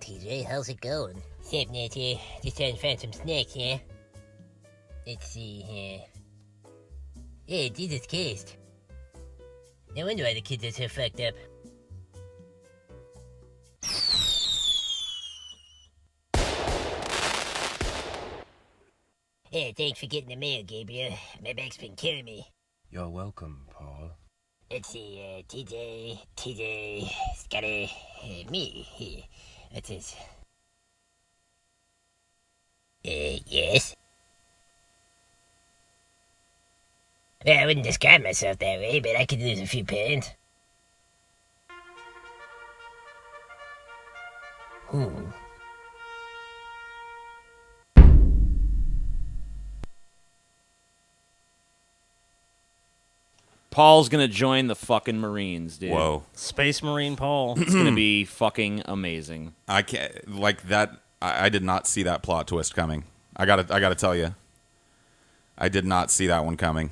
TJ. How's it going? Sup, Natty? Just trying to find some snacks, yeah? Let's see here. Hey, Jesus Christ. No wonder why the kids are so fucked up. Hey, thanks for getting the mail, Gabriel. My back's been killing me. You're welcome, Paul. Let's see, TJ, Scotty, me. What's this? Yes? Well, I wouldn't describe myself that way, but I could lose a few pounds. Paul's gonna join the fucking Marines, dude. Whoa. Space Marine Paul. It's gonna be fucking amazing. I can't like that. I did not see that plot twist coming. I gotta tell you, I did not see that one coming.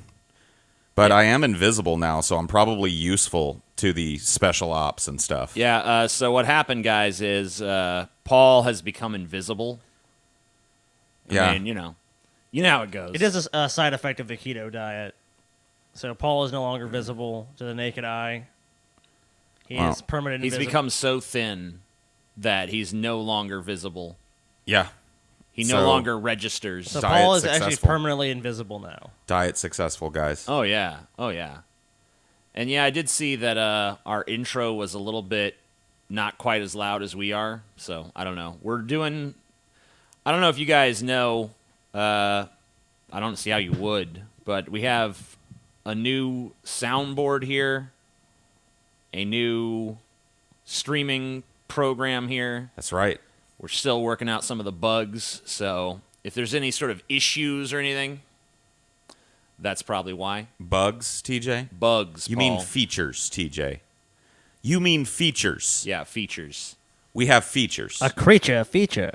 But I am invisible now, so I'm probably useful to the special ops and stuff. Yeah. So what happened, guys, is Paul has become invisible. I mean, you know how it goes. It is a side effect of the keto diet. So Paul is no longer visible to the naked eye. He is permanent He's invisible. become so thin that he's no longer visible. Yeah. He no longer registers. So Diet Paul is successful. actually permanently invisible now. Diet successful, guys. Oh yeah. And yeah, I did see that our intro was a little bit not quite as loud as we are. So I don't know. I don't know if you guys know. I don't see how you would, but we have a new soundboard here, a new streaming program here. That's right. We're still working out some of the bugs, so if there's any sort of issues or anything, that's probably why. Bugs, TJ? Bugs, You Paul. mean features, TJ? You mean features? Yeah, features. We have features. A creature feature.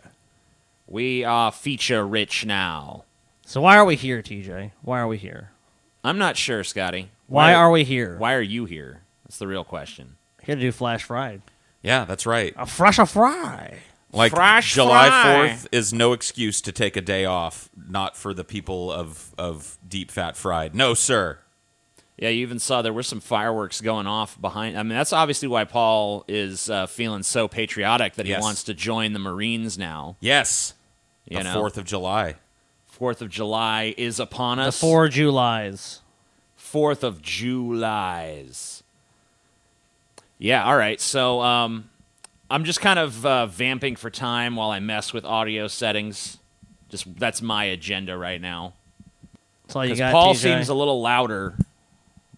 We are feature rich now. So why are we here, TJ? Why are we here? I'm not sure, Scotty. Why are we here? Why are you here? That's the real question. Here to do Flash Fried. Yeah, that's right. A fresh fry. Like Fresh July fry. 4th is no excuse to take a day off, not for the people of deep fat fried. No, sir. Yeah, you even saw there were some fireworks going off behind. I mean, that's obviously why Paul is feeling so patriotic that he Yes. wants to join the Marines now. Yes. You The know? 4th of July. 4th of July is upon us. The 4 Julys. 4th of Julys. Yeah, all right. So I'm just kind of vamping for time while I mess with audio settings. That's my agenda right now. That's all you Because got, Paul TJ. seems a little louder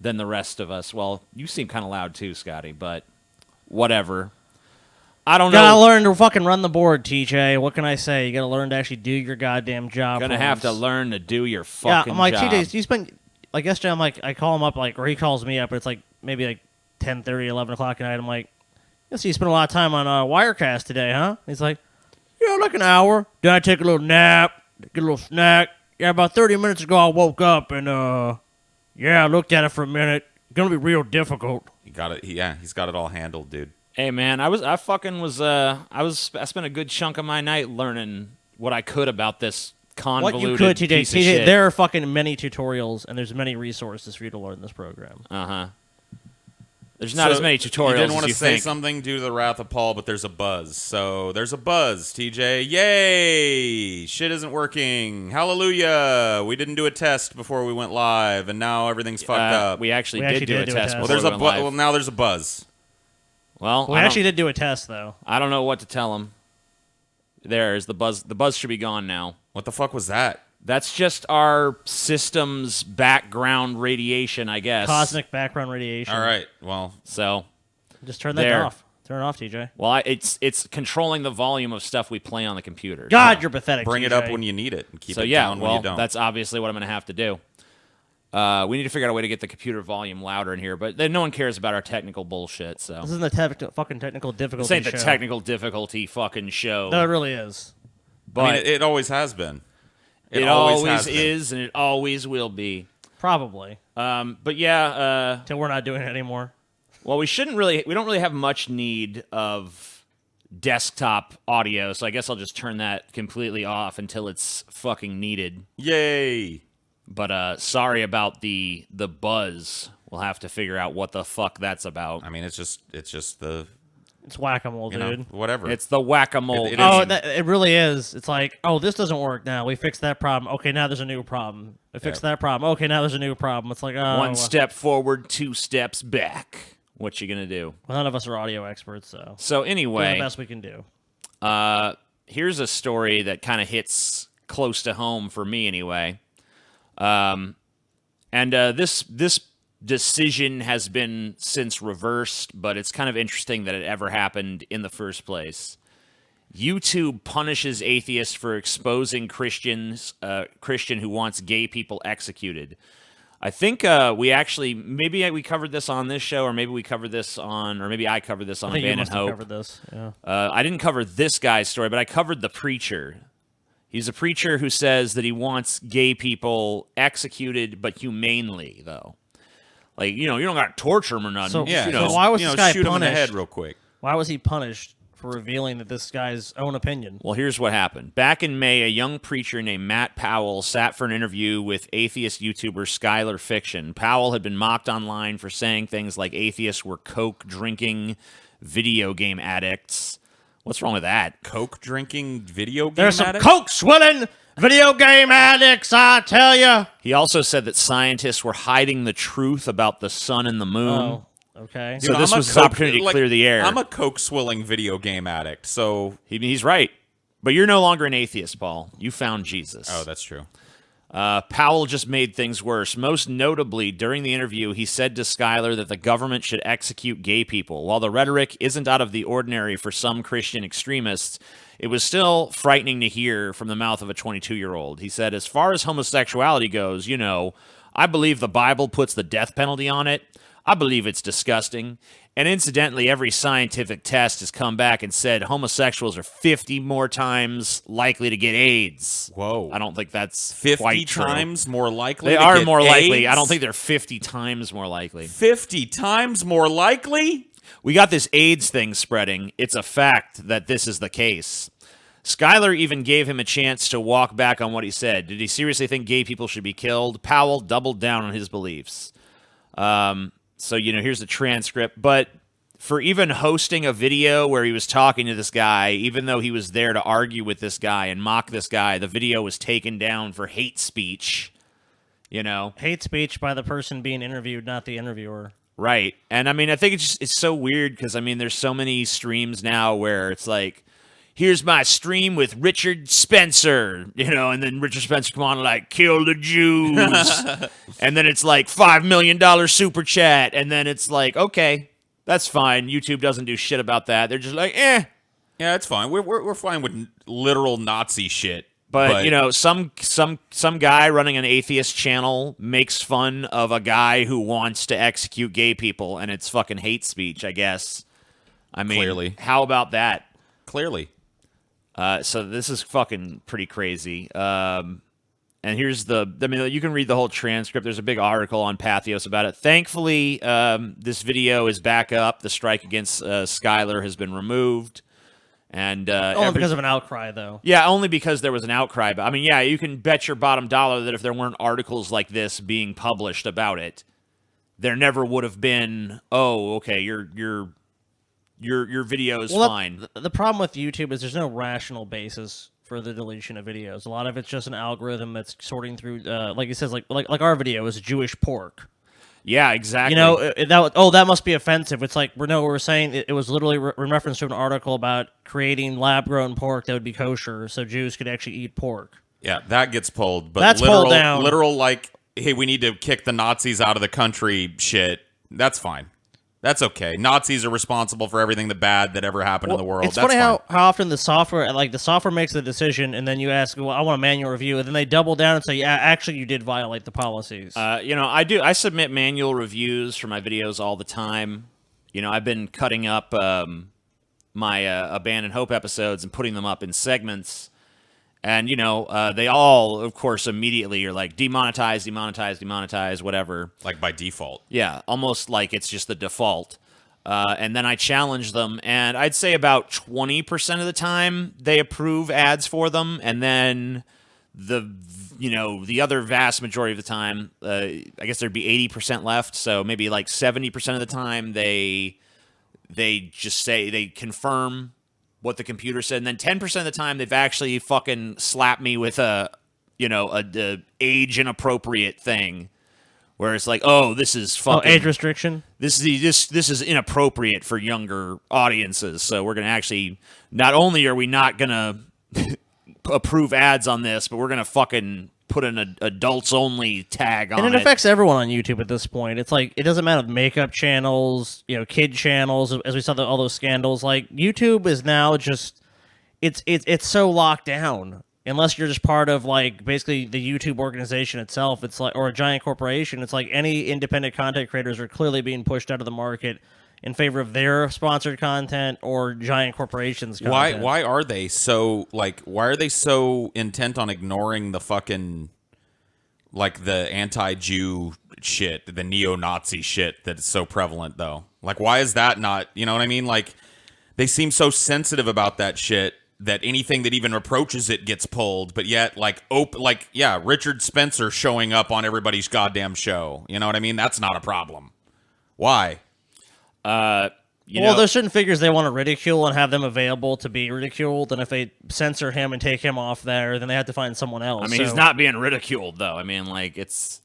than the rest of us. Well, you seem kind of loud too, Scotty, but whatever. I don't Gotta know. learn to fucking run the board, TJ. What can I say? You gotta learn to actually do your goddamn job. Gonna have to learn to do your Yeah, fucking I'm like, job. TJ, you spend, like, yesterday, I'm like, I call him up, like, or he calls me up, and it's like, maybe like 10:30, 11 o'clock at night. I'm like, I see you spent a lot of time on Wirecast today, huh? He's like, yeah, like an hour. Then I take a little nap, get a little snack. Yeah, about 30 minutes ago, I woke up, and, yeah, I looked at it for a minute. Gonna be real difficult. He got it. Yeah, he's got it all handled, dude. Hey man, I spent a good chunk of my night learning what I could about this convoluted What you could, TJ. piece of TJ, shit. there are fucking many tutorials, and there's many resources for you to learn this program. There's not as many tutorials You didn't want as to you say think. something due to the wrath of Paul, but there's a buzz. So there's a buzz, TJ. Yay! Shit isn't working. Hallelujah! We didn't do a test before we went live, and now everything's fucked up. We actually We did actually do a did do a test. test. well, before there's we a went bu- live. well now there's a buzz. Well, We actually did do a test, though. I don't know what to tell him. There's the buzz. The buzz should be gone now. What the fuck was that? That's just our system's background radiation, I guess. Cosmic background radiation. All right. Well, So, Just turn that There. off. Turn it off, TJ. well, it's controlling the volume of stuff we play on the computer. God, you're pathetic, bring TJ. it up when you need it and keep So it yeah, down when well, you don't. that's obviously what I'm going to have to do. We need to figure out a way to get the computer volume louder in here, but then no one cares about our technical bullshit. So This isn't the fucking technical difficulty this ain't the show. technical difficulty fucking show. No, it really is. but I mean, it always has been. it always has been. is, and it always will be. Probably. But yeah, Till we're not doing it anymore. well, we don't really have much need of desktop audio, so I guess I'll just turn that completely off until it's fucking needed. Yay! But sorry about the buzz. We'll have to figure out what the fuck that's about. I mean, it's just the It's whack-a-mole, you know, dude. whatever. It's the whack-a-mole. It Oh, is. it really is. It's like, oh, this doesn't work now. We fixed that problem. Okay, now there's a new problem. We fixed that problem. Okay, now there's a new problem. It's like, oh. One step forward, 2 steps back. What you gonna do? Well, none of us are audio experts, so. So Doing anyway, the best we can do. here's a story that kind of hits close to home for me anyway. This decision has been since reversed, but it's kind of interesting that it ever happened in the first place. YouTube punishes atheists for exposing Christian who wants gay people executed. I think maybe we covered this on this show, or maybe we covered this on, or maybe I covered this on I think you Abandoned must have Hope. covered this. Yeah. I didn't cover this guy's story, but I covered the preacher. He's a preacher who says that he wants gay people executed, but humanely, though. Like, you don't got to torture them or nothing. So- yeah. So why was this guy shoot him in the punished? head real quick? Why was he punished for revealing that this guy's own opinion? Well, here's what happened. Back in May, a young preacher named Matt Powell sat for an interview with atheist YouTuber Skylar Fiction. Powell had been mocked online for saying things like atheists were coke-drinking video game addicts. What's wrong with that? Coke drinking video game There's some addict? coke-swilling video game addicts, I tell ya. He also said that scientists were hiding the truth about the sun and the moon. Oh, okay. So Dude, this I'm a was his Coke- opportunity to like, clear the air. I'm a coke swilling video game addict, so He's right. But you're no longer an atheist, Paul. You found Jesus. oh, that's true. Powell just made things worse. Most notably, during the interview, he said to Skylar that the government should execute gay people. While the rhetoric isn't out of the ordinary for some Christian extremists, it was still frightening to hear from the mouth of a 22-year-old. He said, as far as homosexuality goes, I believe the Bible puts the death penalty on it. I believe it's disgusting. And incidentally, every scientific test has come back and said homosexuals are 50 more times likely to get AIDS. Whoa. I don't think that's 50 quite true. times more likely They to are get more likely. AIDS? I don't think they're 50 times more likely. 50 times more likely? We got this AIDS thing spreading. It's a fact that this is the case. Skylar even gave him a chance to walk back on what he said. Did he seriously think gay people should be killed? Powell doubled down on his beliefs. So, here's the transcript. But for even hosting a video where he was talking to this guy, even though he was there to argue with this guy and mock this guy, the video was taken down for hate speech, Hate speech by the person being interviewed, not the interviewer. Right. And, I think it's so weird because, there's so many streams now where it's like, here's my stream with Richard Spencer, and then Richard Spencer come on and like, kill the Jews. And then it's like $5 million super chat. And then it's like, okay, that's fine. YouTube doesn't do shit about that. They're just like, eh. Yeah, it's fine. We're fine with literal Nazi shit. But some guy running an atheist channel makes fun of a guy who wants to execute gay people, and it's fucking hate speech, I guess. Clearly. How about that? Clearly. So this is fucking pretty crazy. And here's you can read the whole transcript. There's a big article on Pathos about it. Thankfully, this video is back up. The strike against Skylar has been removed. And Only because of an outcry, though. Yeah, only because there was an outcry. But you can bet your bottom dollar that if there weren't articles like this being published about it, there never would have been, oh, okay, your video is fine. The problem with YouTube is there's no rational basis for the deletion of videos. A lot of it's just an algorithm that's sorting through, like it says, like our video is Jewish pork. Yeah, exactly. That must be offensive. It's like we're saying it was literally in reference to an article about creating lab-grown pork that would be kosher, so Jews could actually eat pork. Yeah, that gets pulled. But That's pulled down. Literal, like, hey, we need to kick the Nazis out of the country shit. That's fine. That's okay. Nazis are responsible for everything bad that ever happened in the world. It's That's funny fine. how often the software makes the decision, and then you ask, well, I want a manual review, and then they double down and say, yeah, actually, you did violate the policies. I submit manual reviews for my videos all the time. I've been cutting up my Abandoned Hope episodes and putting them up in segments. And, they all, of course, immediately are like, demonetize, whatever. Like by default. Yeah, almost like it's just the default. and then I challenge them, and I'd say about 20% of the time they approve ads for them, and then the other vast majority of the time, I guess there'd be 80% left, so maybe like 70% of the time they just say they confirm what the computer said, and then 10% of the time they've actually fucking slapped me with a age inappropriate thing. Where it's like, oh, this is fucking age restriction. This is inappropriate for younger audiences. So we're gonna actually, not only are we not gonna approve ads on this, but we're gonna fucking put an adults only tag on it. And it affects everyone on YouTube at this point. It's like it doesn't matter makeup channels, kid channels. As we saw all those scandals, like YouTube is now just it's so locked down. Unless you're just part of, like, basically the YouTube organization itself, it's like, or a giant corporation, it's like any independent content creators are clearly being pushed out of the market in favor of their sponsored content or giant corporations' content. Why are they so intent on ignoring the fucking, like, the anti-Jew shit, the neo-Nazi shit that's so prevalent, though? Like, why is that not, you know what I mean? Like, they seem so sensitive about that shit that anything that even approaches it gets pulled, but yet, Richard Spencer showing up on everybody's goddamn show. You know what I mean? That's not a problem. Why? There's certain figures they want to ridicule and have them available to be ridiculed, and if they censor him and take him off there, then they have to find someone else. I mean, he's not being ridiculed, though. I mean, like, it's...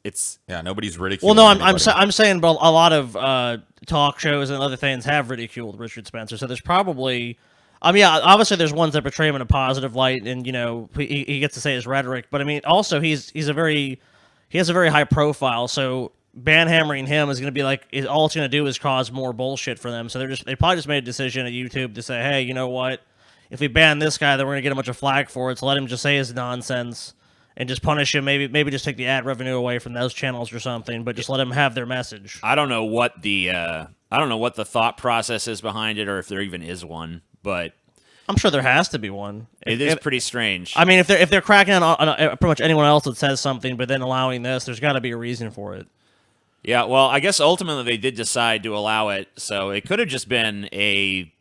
Yeah, nobody's ridiculing Well, no, anybody. I'm saying a lot of talk shows and other things have ridiculed Richard Spencer, so there's probably... obviously there's ones that portray him in a positive light, and he gets to say his rhetoric. But I mean, also he has a very high profile. So banhammering him is going to be like all it's going to do is cause more bullshit for them. So they probably just made a decision at YouTube to say, hey, you know what? If we ban this guy, then we're going to get a bunch of flack for it. So let him just say his nonsense and just punish him. Maybe just take the ad revenue away from those channels or something. But just let him have their message. I don't know what the thought process is behind it, or if there even is one. But I'm sure there has to be one. It is pretty strange. I mean, if they're cracking on pretty much anyone else that says something, but then allowing this, there's got to be a reason for it. Yeah, well, I guess ultimately they did decide to allow it, so it could have just been a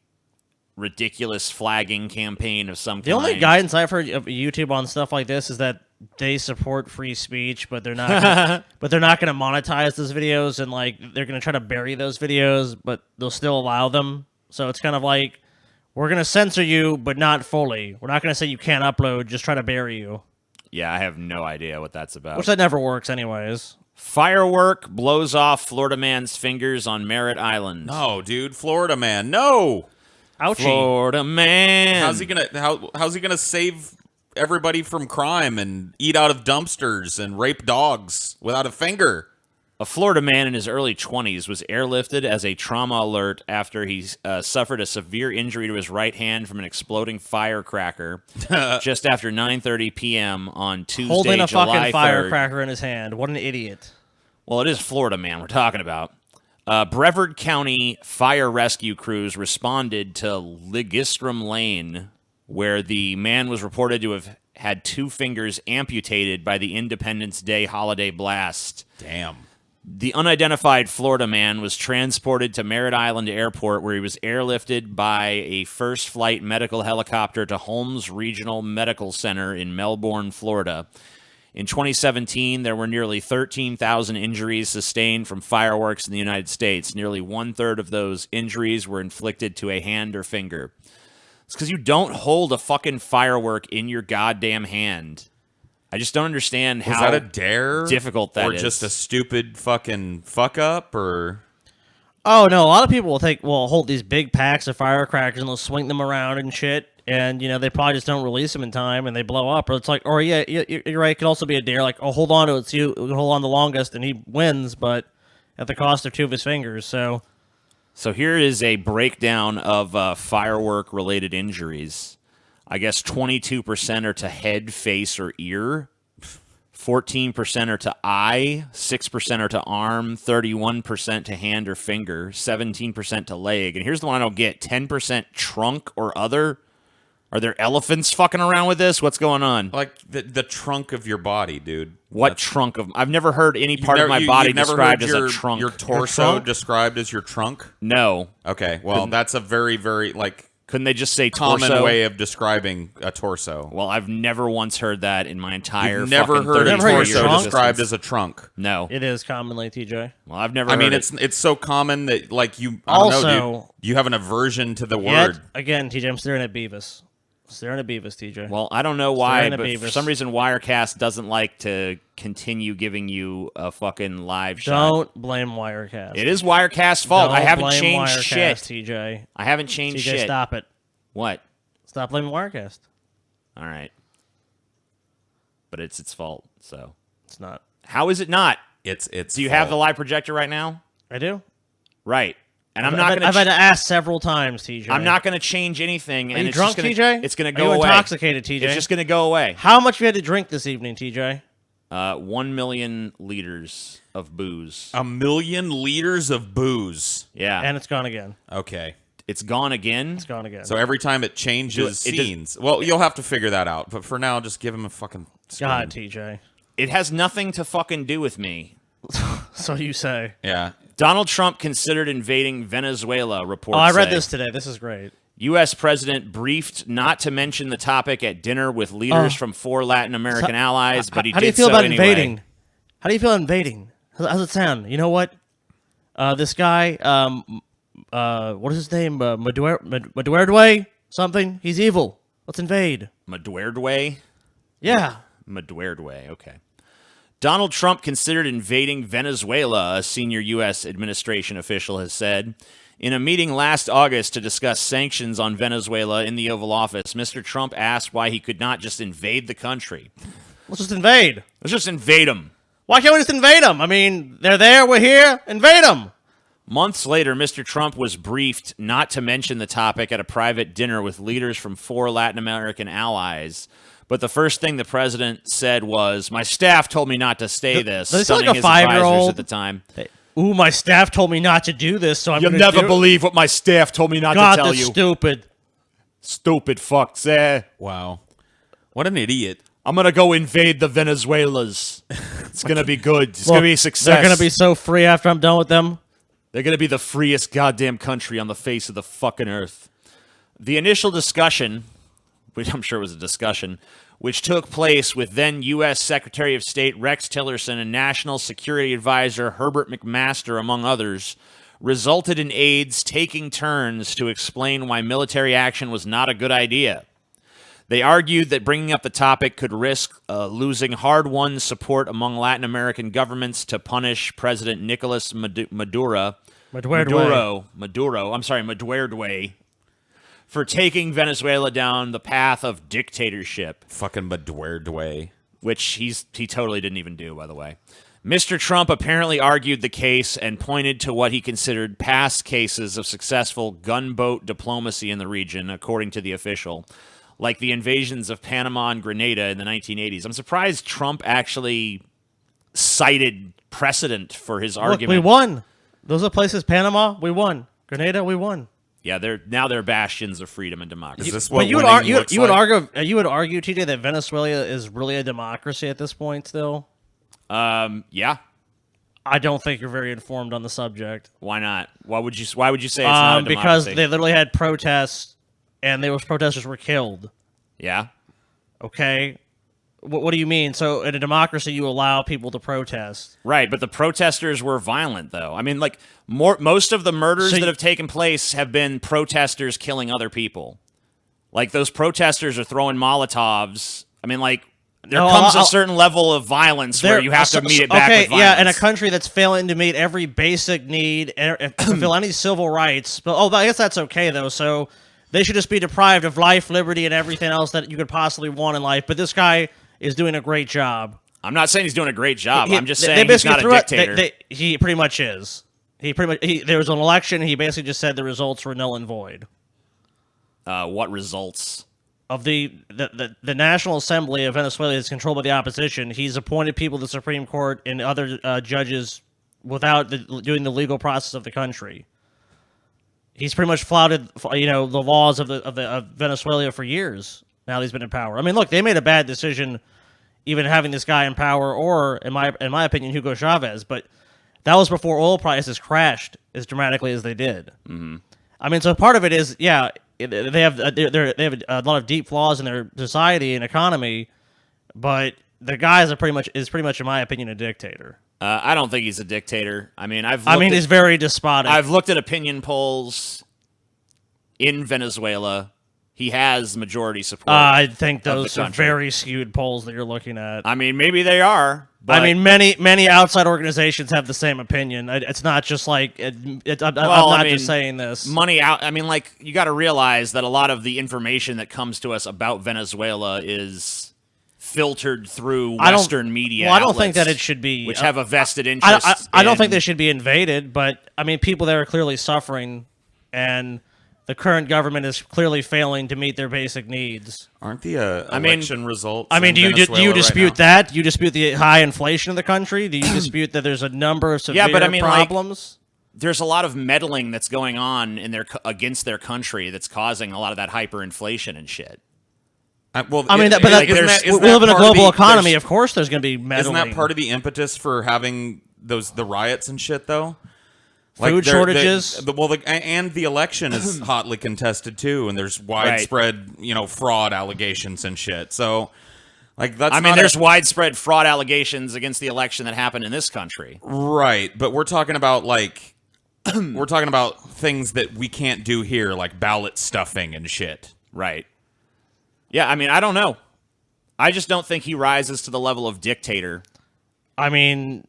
ridiculous flagging campaign of some kind. The only guidance I've heard of YouTube on stuff like this is that they support free speech, but they're not. But they're not going to monetize those videos, and like they're going to try to bury those videos, but they'll still allow them. So it's kind of like, we're going to censor you, but not fully. We're not going to say you can't upload, just try to bury you. Yeah, I have no idea what that's about. Which that never works anyways. Firework blows off Florida man's fingers on Merritt Island. No, dude, Florida man, no. Ouchie. Florida man. How's he gonna save everybody from crime and eat out of dumpsters and rape dogs without a finger? A Florida man in his early 20s was airlifted as a trauma alert after he suffered a severe injury to his right hand from an exploding firecracker just after 9:30 p.m. on Tuesday, Holding a July fucking 3rd. firecracker in his hand. What an idiot. Well, it is Florida man we're talking about. Brevard County fire rescue crews responded to Ligistrum Lane, where the man was reported to have had 2 fingers amputated by the Independence Day holiday blast. Damn. The unidentified Florida man was transported to Merritt Island Airport, where he was airlifted by a first-flight medical helicopter to Holmes Regional Medical Center in Melbourne, Florida. In 2017, there were nearly 13,000 injuries sustained from fireworks in the United States. Nearly 1/3 of those injuries were inflicted to a hand or finger. It's because you don't hold a fucking firework in your goddamn hand. I just don't understand how Was that a dare? difficult that or is. Or just a stupid fucking fuck up, or... Oh, no, a lot of people will hold these big packs of firecrackers and they'll swing them around and shit, and, they probably just don't release them in time and they blow up. Or it's like, you're right, it could also be a dare, like, oh, hold on to it, so hold on the longest, and he wins, but at the cost of 2 of his fingers, so... So here is a breakdown of firework-related injuries. I guess 22% are to head, face, or ear. 14% are to eye. 6% are to arm. 31% to hand or finger. 17% to leg. And here's the one I don't get. 10% trunk or other. Are there elephants fucking around with this? What's going on? Like the trunk of your body, dude. What trunk of... I've never heard any part of my body described as a trunk. Your torso described as your trunk? No. Okay, well, that's a very, very, like... Couldn't they just say torso? Common way of describing a torso. Well, I've never once heard that in my entire You've never heard a torso described as a trunk? No. It is commonly, TJ. Well, I've never heard it's so common that, like, you... I Also... don't know, dude, you have an aversion to the word. Yet, again, TJ, I'm staring at Beavis. Staring at Beavis, TJ. Well, I don't know why, but for some reason Wirecast doesn't like to continue giving you a fucking live shot. Don't blame Wirecast. It is Wirecast's fault. I haven't changed Wirecast, shit. TJ. I haven't changed TJ, shit. stop it. What? Stop blaming Wirecast. All right. But it's its fault, so. It's not. How is it not? It's Do you have the live projector right now? I do. Right. And I've had to ask several times, TJ. I'm not going to change anything. Are and you it's drunk, just gonna, TJ? It's going to go Are you away. intoxicated, TJ? It's just going to go away. How much have you had to drink this evening, TJ? 1 million liters of booze. 1 million liters of booze. Yeah. And it's gone again. Okay. It's gone again? It's gone again. So every time it changes scenes. Well, you'll have to figure that out. But for now, just give him a fucking screen. God, TJ. It has nothing to fucking do with me. So you say. Yeah. Donald Trump considered invading Venezuela, reports I read say. this today. This is great. U.S. President briefed not to mention the topic at dinner with leaders from 4 Latin American allies, but he did so anyway. How do you feel about invading? How do you feel invading? How's it sound? You know what? This guy, what is his name? Maduerdwe? Something? He's evil. Let's invade. Maduerdwe? Yeah. Maduerdwe, okay. Donald Trump considered invading Venezuela, a senior U.S. administration official has said. In a meeting last August to discuss sanctions on Venezuela in the Oval Office, Mr. Trump asked why he could not just invade the country. Let's just invade. Let's just invade them. Why can't we just invade them? I mean, they're there, we're here, invade them. Months later, Mr. Trump was briefed not to mention the topic at a private dinner with leaders from 4 Latin American allies. But the first thing the president said was, "My staff told me not to say this," stunning like a his advisors 5-year-old? at the time. Ooh, my staff told me not to do this, so I'm going to You'll never believe what my staff told me not God, to tell that's you. stupid. Stupid fucks, eh? Wow. What an idiot. I'm going to go invade the Venezuelas. It's going to be good. It's Look, going to be a success. They're going to be so free after I'm done with them. They're going to be the freest goddamn country on the face of the fucking earth. The initial discussion, which I'm sure was a discussion, which took place with then U.S. Secretary of State Rex Tillerson and National Security Advisor Herbert McMaster, among others, resulted in aides taking turns to explain why military action was not a good idea. They argued that bringing up the topic could risk losing hard-won support among Latin American governments to punish President Nicolas Maduro, for taking Venezuela down the path of dictatorship. Fucking Maduerdwe. Which he totally didn't even do, by the way. Mr. Trump apparently argued the case and pointed to what he considered past cases of successful gunboat diplomacy in the region, according to the official, like the invasions of Panama and Grenada in the 1980s. I'm surprised Trump actually cited precedent for his argument. Look, we won. Those are places, Panama, we won. Grenada, we won. Yeah, they're bastions of freedom and democracy. Is this what But you would winning looks like? argue, TJ, that Venezuela is really a democracy at this point still? Yeah. I don't think you're very informed on the subject. Why not? Why would you say it's not a because democracy? they literally had protests, and those protesters were killed. Yeah. Okay? What do you mean? So in a democracy, you allow people to protest. Right, but the protesters were violent, though. I mean, like, most of the murders that have taken place have been protesters killing other people. Like, those protesters are throwing Molotovs. I mean, like, there comes a certain level of violence where you have to meet it back with violence. Yeah, in a country that's failing to meet every basic need, and fulfill any civil rights. But I guess that's okay, though, so they should just be deprived of life, liberty, and everything else that you could possibly want in life. But this guy is doing a great job. I'm not saying he's doing a great job. I'm just saying he's not a dictator. He pretty much is. There was an election. He basically just said the results were null and void. What results? Of the National Assembly of Venezuela is controlled by the opposition. He's appointed people to the Supreme Court and other judges without doing the legal process of the country. he's pretty much flouted, the laws of Venezuela for years. Now that he's been in power. I mean, look, they made a bad decision, even having this guy in power, or in my opinion, Hugo Chavez. But that was before oil prices crashed as dramatically as they did. Mm-hmm. I mean, so part of it is, they have a lot of deep flaws in their society and economy, but the guy is pretty much, in my opinion, a dictator. I don't think he's a dictator. I mean, he's very despotic. I've looked at opinion polls in Venezuela. He has majority support. I think those are very skewed polls that you're looking at. I mean, maybe they are. But I mean, many outside organizations have the same opinion. It's not just like I'm not just saying this. Money out. I mean, like, you got to realize that a lot of the information that comes to us about Venezuela is filtered through Western media. Well, I don't outlets, think that it should be, which have a vested interest. I don't think they should be invaded, but I mean, people there are clearly suffering, and the current government is clearly failing to meet their basic needs. Aren't the election results? I mean, do you dispute that? Do you dispute the high inflation of the country? Do you dispute that there's a number of severe problems? There's a lot of meddling that's going on against their country that's causing a lot of that hyperinflation and shit. We live in a global economy. Of course, there's going to be meddling. Isn't that part of the impetus for having the riots and shit, though? Food shortages. And the election is hotly contested too, and there's widespread, fraud allegations and shit. So, there's widespread fraud allegations against the election that happened in this country. Right, but we're talking about things that we can't do here, like ballot stuffing and shit. Right. Yeah, I mean, I don't know. I just don't think he rises to the level of dictator. I mean,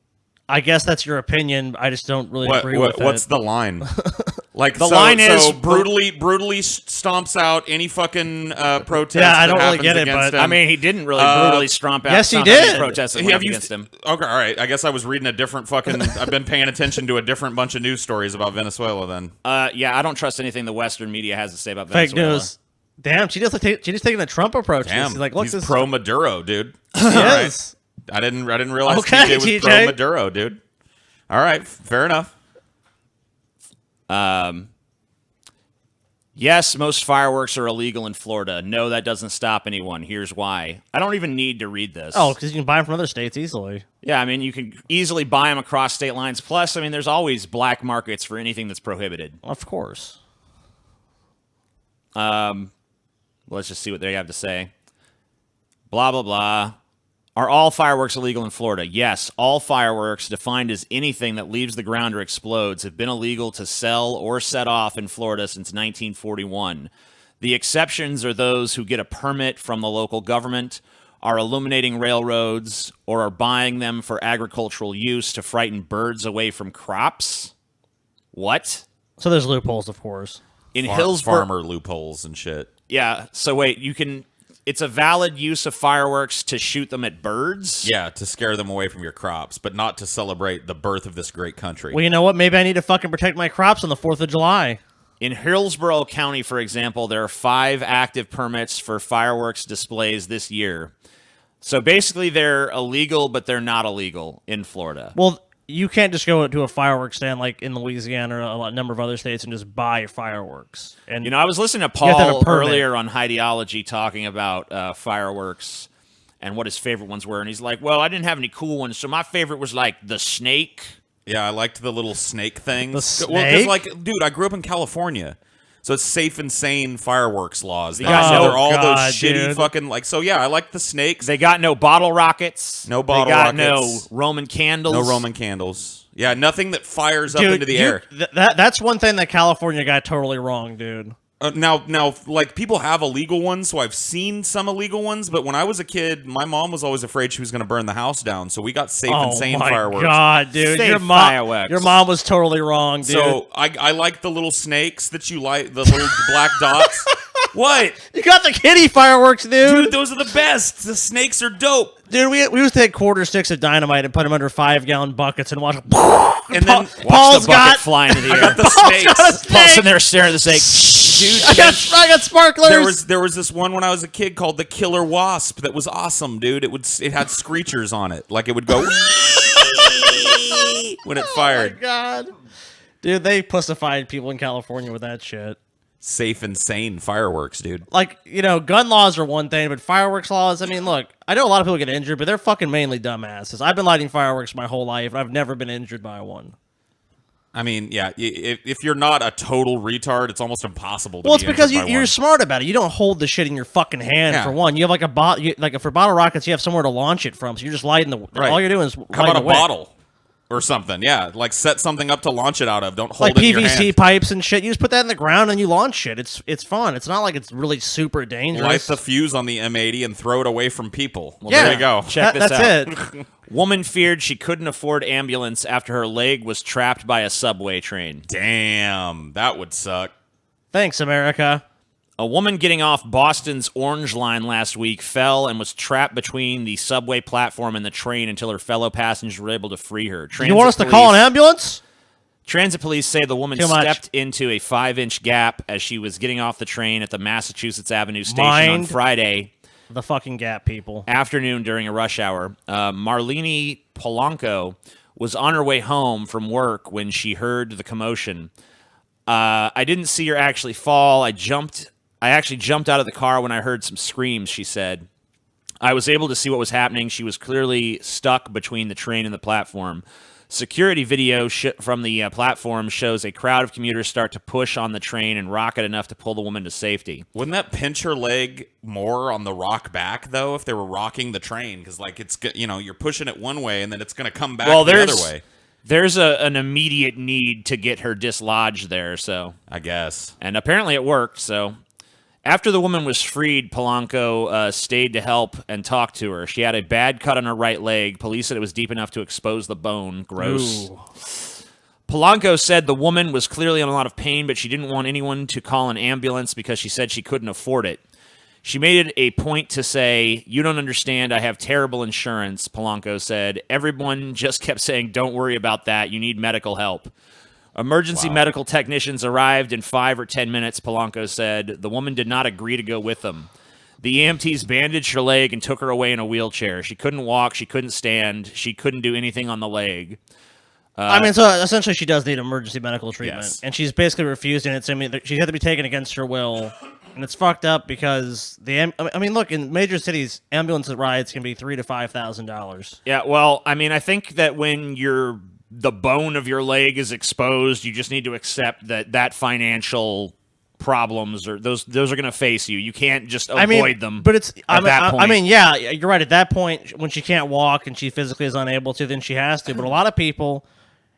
I guess that's your opinion. I just don't really agree with it. What's the line? The line is brutally stomps out any fucking protest. Yeah, I don't really get it, but I mean, he didn't really brutally stomp out. Yes, he did. Protests that went up against him. Okay, all right. I guess I was reading a different fucking. I've been paying attention to a different bunch of news stories about Venezuela. Then. Yeah, I don't trust anything the Western media has to say about Venezuela. Fake news. Damn, she's just taking a Trump approach. Damn, she's like, look, he's pro Maduro, dude. Yes. Right. I didn't realize TJ was pro Maduro, dude. All right, fair enough. Yes, most fireworks are illegal in Florida. No, that doesn't stop anyone. Here's why. I don't even need to read this. Oh, because you can buy them from other states easily. Yeah, I mean, you can easily buy them across state lines. Plus, I mean, there's always black markets for anything that's prohibited. Of course. Let's just see what they have to say. Blah, blah, blah. Are all fireworks illegal in Florida? Yes, all fireworks, defined as anything that leaves the ground or explodes, have been illegal to sell or set off in Florida since 1941. The exceptions are those who get a permit from the local government, are illuminating railroads, or are buying them for agricultural use to frighten birds away from crops. What? So there's loopholes, of course. In Hillsborough, farmer loopholes and shit. Yeah. So wait, it's a valid use of fireworks to shoot them at birds? Yeah, to scare them away from your crops, but not to celebrate the birth of this great country. Well, you know what? Maybe I need to fucking protect my crops on the 4th of July. In Hillsborough County, for example, there are 5 active permits for fireworks displays this year. So basically, they're illegal, but they're not illegal in Florida. Well, you can't just go to a fireworks stand like in Louisiana or a number of other states and just buy fireworks. And I was listening to Paul earlier on Ideology talking about fireworks and what his favorite ones were, and he's like, "Well, I didn't have any cool ones, so my favorite was like the snake." Yeah, I liked the little snake things. The snake? Well, dude, I grew up in California. So it's safe and sane fireworks laws. They're all those shitty fucking I like the snakes. They got no bottle rockets. No bottle rockets. They got no Roman candles. No Roman candles. Yeah, nothing that fires up into the air. That's one thing that California got totally wrong, dude. Now, like, people have illegal ones, so I've seen some illegal ones, but when I was a kid, my mom was always afraid she was going to burn the house down, so we got safe and sane fireworks. Oh, my God, dude. Safe your mom was totally wrong, dude. So I like the little snakes that you like, the little black dots. What? You got the kitty fireworks, dude. Dude, those are the best. The snakes are dope. Dude, we used to take quarter sticks of dynamite and put them under 5-gallon buckets and watch them. And then watch the bucket fly into the air. I got the snakes. Paul's sitting there staring at the snake. Dude, I got sparklers. There was this one when I was a kid called the Killer Wasp that was awesome, dude. It had screechers on it, like it would go when it fired. Oh my God. Dude, they pussified people in California with that shit. Safe and sane fireworks, dude. Like, gun laws are one thing, but fireworks laws, I mean, look, I know a lot of people get injured, but they're fucking mainly dumbasses. I've been lighting fireworks my whole life, and I've never been injured by one. I mean, yeah, if you're not a total retard, it's almost impossible to Well, it's be because injured by you're one. smart about it. You don't hold the shit in your fucking hand, Yeah. for one. You have like for bottle rockets, you have somewhere to launch it from, so you're just lighting Right. all you're doing is How lighting about the a wick. bottle or something? Yeah, like set something up to launch it out of. Don't hold Like it in your PVC hand. pipes and shit. You just put that in the ground and you launch it. It's fun. It's not like it's really super dangerous. Light the fuse on the M80 and throw it away from people. Well, Yeah. there you go. Check this That's out. it. Woman feared she couldn't afford ambulance after her leg was trapped by a subway train. Damn, that would suck. Thanks, America. A woman getting off Boston's Orange Line last week fell and was trapped between the subway platform and the train until her fellow passengers were able to free her. You want us to call an ambulance? Transit police say the woman Too much. stepped into a 5-inch gap as she was getting off the train at the Massachusetts Avenue station on Mind Friday the fucking gap, people. afternoon during a rush hour. Marlene Polanco was on her way home from work when she heard the commotion. I didn't see her actually fall. I actually jumped out of the car when I heard some screams, she said. I was able to see what was happening. She was clearly stuck between the train and the platform. Security video from the platform shows a crowd of commuters start to push on the train and rock it enough to pull the woman to safety. Wouldn't that pinch her leg more on the rock back though if they were rocking the train? Because like you're pushing it one way and then it's going to come back the other way. There's an immediate need to get her dislodged there. So I guess. and apparently it worked. So after the woman was freed, Polanco stayed to help and talk to her. She had a bad cut on her right leg. Police said it was deep enough to expose the bone. Gross. Ooh. Polanco said the woman was clearly in a lot of pain, but she didn't want anyone to call an ambulance because she said she couldn't afford it. She made it a point to say, "You don't understand, I have terrible insurance," Polanco said. Everyone just kept saying, "Don't worry about that, you need medical help." Emergency medical technicians arrived in 5 or 10 minutes, Polanco said. The woman did not agree to go with them. The EMTs bandaged her leg and took her away in a wheelchair. She couldn't walk, she couldn't stand, she couldn't do anything on the leg. I mean, so essentially she does need emergency medical treatment. Yes. And she's basically refusing it. So, I mean, she had to be taken against her will. And it's fucked up because look, in major cities, ambulance rides can be $3,000 to $5,000. Yeah, well, I mean, I think that when the bone of your leg is exposed, you just need to accept that financial problems or those are going to face you. You can't just avoid them. But it's at that point. I mean, yeah, you're right. At that point, when she can't walk and she physically is unable to, then she has to. But a lot of people,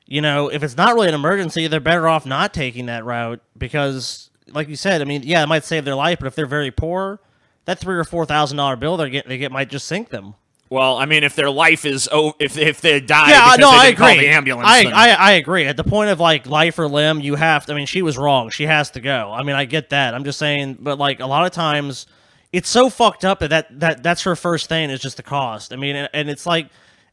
if it's not really an emergency, they're better off not taking that route because, like you said, I mean, yeah, it might save their life, but if they're very poor, that $3,000 or $4,000 bill they get might just sink them. Well, I mean, if their life is if they die Yeah, because no, they I didn't call agree. the ambulance, then- I agree. At the point of like life or limb, you have to. I mean, she was wrong. She has to go. I mean, I get that. I'm just saying, but like a lot of times, it's so fucked up that's her first thing is just the cost. I mean, and it's like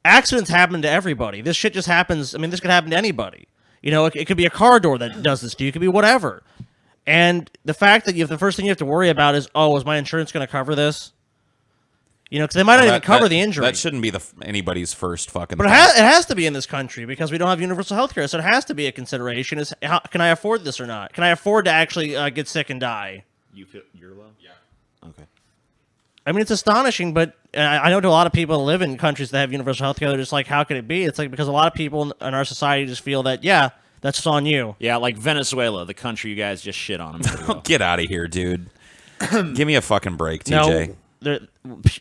accidents happen to everybody. This shit just happens. I mean, this could happen to anybody. It could be a car door that does this to you. It could be whatever. And the fact that the first thing you have to worry about is, is my insurance going to cover this? Because they might not even cover the injury. That shouldn't be anybody's first fucking But it thought. has to be in this country because we don't have universal health care. So it has to be a consideration is can I afford this or not? Can I afford to actually get sick and die? You're low? Yeah. Okay. I mean, it's astonishing, but I know to a lot of people that live in countries that have universal health care, they're just like, how could it be? It's like because a lot of people in our society just feel that, yeah, that's just on you. Yeah, like Venezuela, the country you guys just shit on them. Get out of here, dude. Give me a fucking break, TJ.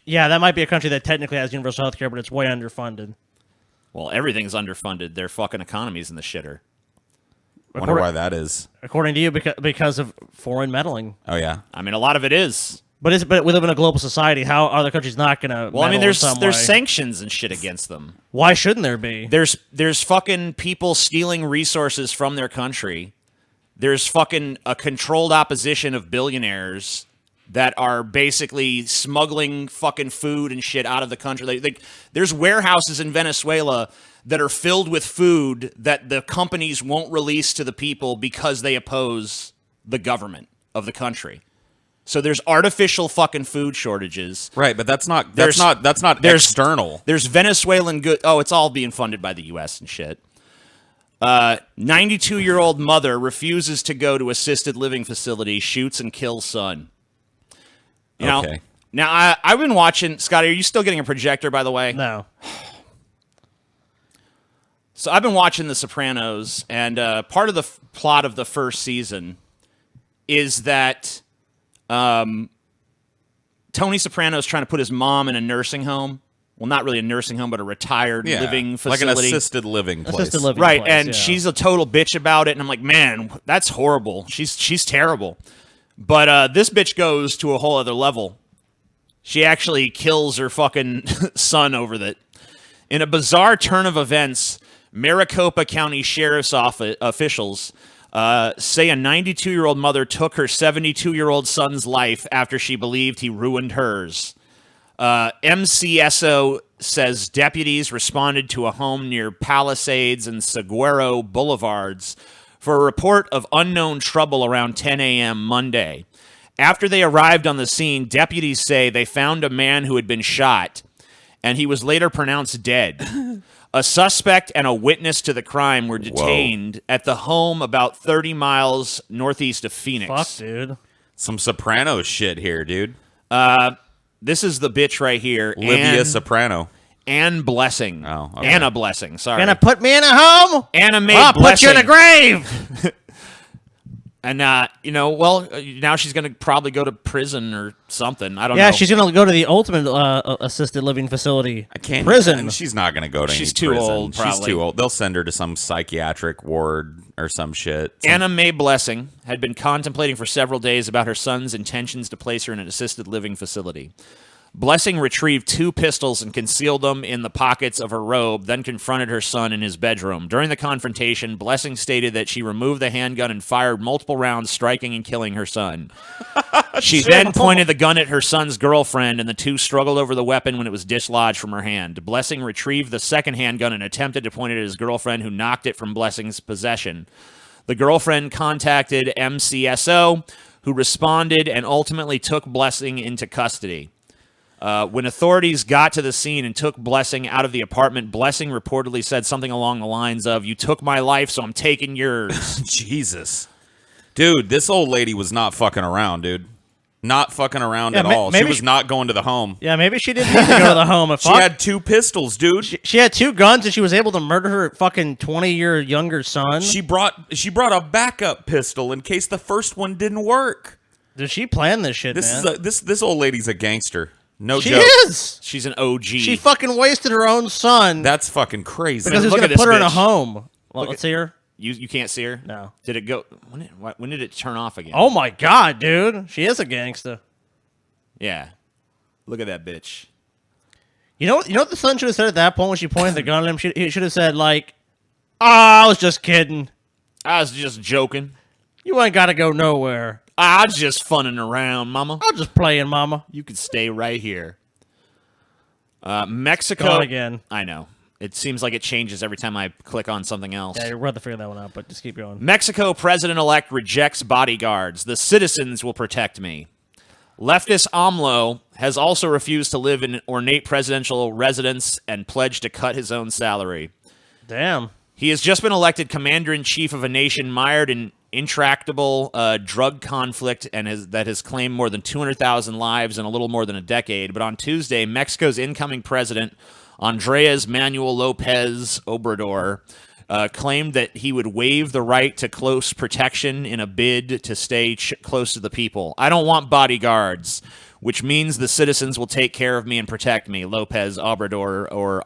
Yeah, that might be a country that technically has universal health care, but it's way underfunded. Well, everything's underfunded. Their fucking economy's in the shitter. Wonder why that is. According to you, because of foreign meddling. Oh, yeah. I mean, a lot of it is. But we live in a global society. How are other countries not going to? Well, I mean, there's way? sanctions and shit against them. Why shouldn't there be? There's fucking people stealing resources from their country. There's fucking a controlled opposition of billionaires that are basically smuggling fucking food and shit out of the country. There's warehouses in Venezuela that are filled with food that the companies won't release to the people because they oppose the government of the country. So there's artificial fucking food shortages. Right, but that's not external. There's Venezuelan good. Oh, it's all being funded by the U.S. and shit. 92-year-old mother refuses to go to assisted living facility, shoots and kills son. You know, Okay. now I've been watching. Scotty, are you still getting a projector, by the way? No. So I've been watching The Sopranos, and part of the plot of the first season is that Tony Soprano's trying to put his mom in a nursing home. Well, not really a nursing home, but a retired living facility. Like an assisted living place. Assisted living Right, place, and yeah. she's a total bitch about it, and I'm like, man, that's horrible. She's terrible. But this bitch goes to a whole other level. She actually kills her fucking son over that. In a bizarre turn of events, Maricopa County Sheriff's Office officials say a 92-year-old mother took her 72-year-old son's life after she believed he ruined hers. MCSO says deputies responded to a home near Palisades and Saguaro Boulevards for a report of unknown trouble around 10 a.m. Monday. After they arrived on the scene, deputies say they found a man who had been shot, and he was later pronounced dead. A suspect and a witness to the crime were detained at the home about 30 miles northeast of Phoenix. Fuck, dude. Some Sopranos shit here, dude. This is the bitch right here. Livia Soprano. Anne Blessing. Oh, okay. Anna Blessing, sorry. Gonna put me in a home? Anna Mae I'll put you Blessing. in a grave. And, now she's going to probably go to prison or something. I don't know. Yeah, she's gonna go to the ultimate assisted living facility. I can't. Prison. She's not going to go to She's any too prison. old, She's probably. too old. They'll send her to some psychiatric ward or some shit. Anna Mae Blessing had been contemplating for several days about her son's intentions to place her in an assisted living facility. Blessing retrieved 2 pistols and concealed them in the pockets of her robe, then confronted her son in his bedroom. During the confrontation, Blessing stated that she removed the handgun and fired multiple rounds, striking and killing her son. She then pointed the gun at her son's girlfriend, and the two struggled over the weapon when it was dislodged from her hand. Blessing retrieved the second handgun and attempted to point it at his girlfriend, who knocked it from Blessing's possession. The girlfriend contacted MCSO, who responded and ultimately took Blessing into custody. When authorities got to the scene and took Blessing out of the apartment, Blessing reportedly said something along the lines of, "You took my life, so I'm taking yours." Jesus. Dude, this old lady was not fucking around, dude. Not fucking around at all. She maybe was not going to the home. Yeah, maybe she didn't need to go to the home. She had 2 pistols, dude. She had 2 guns, and she was able to murder her fucking 20-year younger son. She brought a backup pistol in case the first one didn't work. Did she plan this shit, man? This old lady's a gangster. No She joke. is. She's an OG. She fucking wasted her own son That's fucking crazy. because he was Look going at to put this her in a bitch. home. Well, let's see her. You can't see her? No. Did it go? When did it turn off again? Oh my god, dude, she is a gangster. Yeah. Look at that bitch. You know what the son should have said at that point when she pointed the gun at him? He should have said like, "I was just kidding. I was just joking. You ain't got to go nowhere. I was just funning around, mama. I was just playing, mama." You could stay right here. Mexico. Gone again. I know. It seems like it changes every time I click on something else. Yeah, you'd rather figure that one out, but just keep going. Mexico president-elect rejects bodyguards. The citizens will protect me. Leftist AMLO has also refused to live in ornate presidential residence and pledged to cut his own salary. Damn. He has just been elected commander-in-chief of a nation mired in intractable drug conflict and that has claimed more than 200,000 lives in a little more than a decade. But on Tuesday, Mexico's incoming president, Andrés Manuel López Obrador, claimed that he would waive the right to close protection in a bid to stay close to the people. "I don't want bodyguards, which means the citizens will take care of me and protect me," López Obrador, or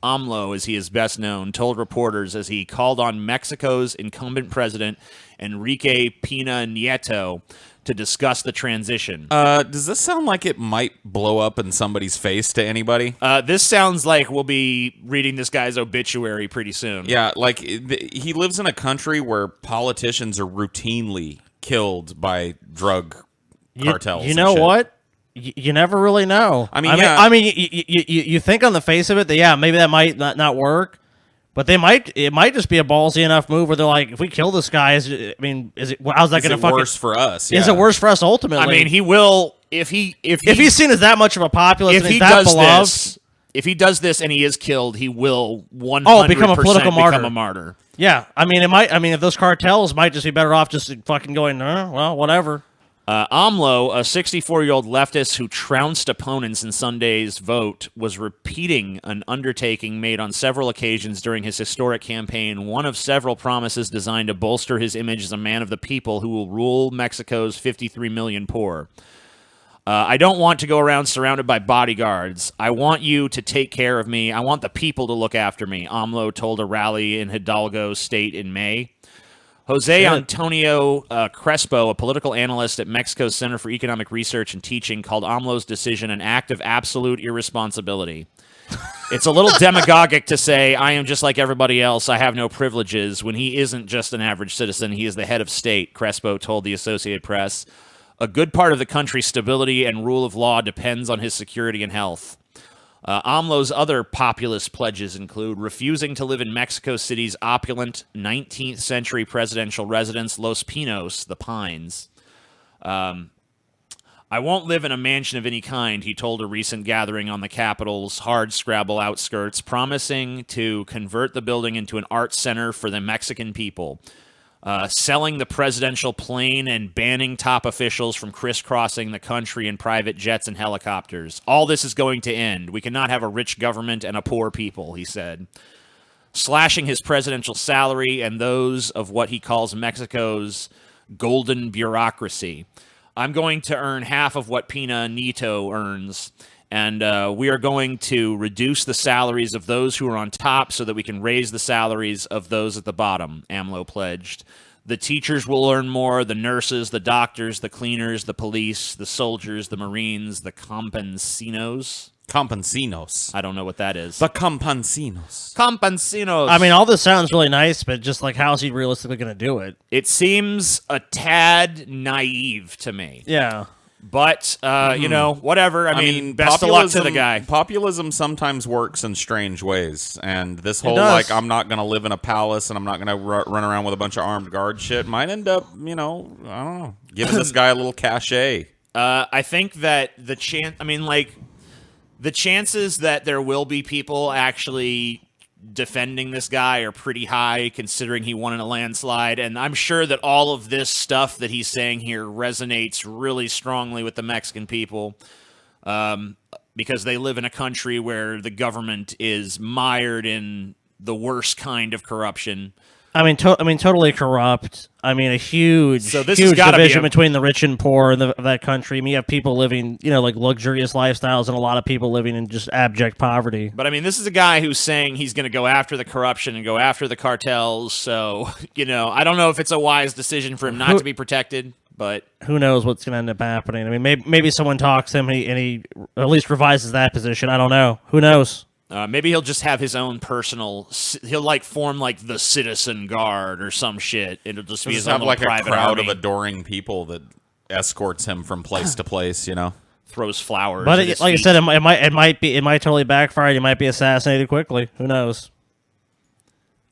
AMLO as he is best known, told reporters as he called on Mexico's incumbent president, Enrique Pena Nieto, to discuss the transition. Does this sound like it might blow up in somebody's face to anybody? This sounds like we'll be reading this guy's obituary pretty soon. Yeah, like he lives in a country where politicians are routinely killed by drug cartels. You and know shit. what? You never really know. I mean, you think on the face of it that yeah, maybe that might not work, but it might just be a ballsy enough move where they're like, if we kill this guy, how's that going to fucking worse for us? Is Yeah. it worse for us ultimately? I mean, he will if he's seen as that much of a populist, if and he he's that does beloved. this, if he does this and he is killed, he will 100% become a political martyr. Become a martyr. Yeah, I mean, if those cartels might just be better off just fucking going, well, whatever. AMLO, a 64-year-old leftist who trounced opponents in Sunday's vote, was repeating an undertaking made on several occasions during his historic campaign, one of several promises designed to bolster his image as a man of the people who will rule Mexico's 53 million poor. I don't want to go around surrounded by bodyguards. I want you to take care of me. I want the people to look after me, AMLO told a rally in Hidalgo State in May. Jose Antonio Crespo, a political analyst at Mexico's Center for Economic Research and Teaching, called AMLO's decision an act of absolute irresponsibility. It's a little demagogic to say, I am just like everybody else, I have no privileges, when he isn't just an average citizen, he is the head of state, Crespo told the Associated Press. A good part of the country's stability and rule of law depends on his security and health. AMLO's other populist pledges include refusing to live in Mexico City's opulent 19th century presidential residence, Los Pinos, the Pines. I won't live in a mansion of any kind, he told a recent gathering on the capital's hardscrabble outskirts, promising to convert the building into an art center for the Mexican people. Selling the presidential plane and banning top officials from crisscrossing the country in private jets and helicopters. All this is going to end. We cannot have a rich government and a poor people, he said. Slashing his presidential salary and those of what he calls Mexico's golden bureaucracy. I'm going to earn half of what Pina Nieto earns, and we are going to reduce the salaries of those who are on top so that we can raise the salaries of those at the bottom, AMLO pledged. The teachers will earn more, the nurses, the doctors, the cleaners, the police, the soldiers, the Marines, the campesinos. Campesinos. I don't know what that is. The campesinos. Campesinos. I mean, all this sounds really nice, but just like, how is he realistically going to do it? It seems a tad naive to me. Yeah. But, whatever. I mean, best of luck to the guy. Populism sometimes works in strange ways. And this whole, I'm not going to live in a palace and I'm not going to run around with a bunch of armed guard shit might end up, I don't know, giving this guy a little cachet. I think that the chances that there will be people actually defending this guy are pretty high, considering he won in a landslide, and I'm sure that all of this stuff that he's saying here resonates really strongly with the Mexican people, because they live in a country where the government is mired in the worst kind of corruption. I mean, totally corrupt. I mean, a huge division between the rich and poor of that country. I mean, you have people living, like luxurious lifestyles, and a lot of people living in just abject poverty. But I mean, this is a guy who's saying he's going to go after the corruption and go after the cartels. So, I don't know if it's a wise decision for him not to be protected. But who knows what's going to end up happening? I mean, maybe someone talks to him and he at least revises that position. I don't know. Who knows? Maybe he'll just have his own personal. He'll form the Citizen Guard or some shit. It'll just be his own little private a crowd army. of adoring people that escorts him from place to place. Throws flowers. But I said, it might totally backfire. He might be assassinated quickly. Who knows?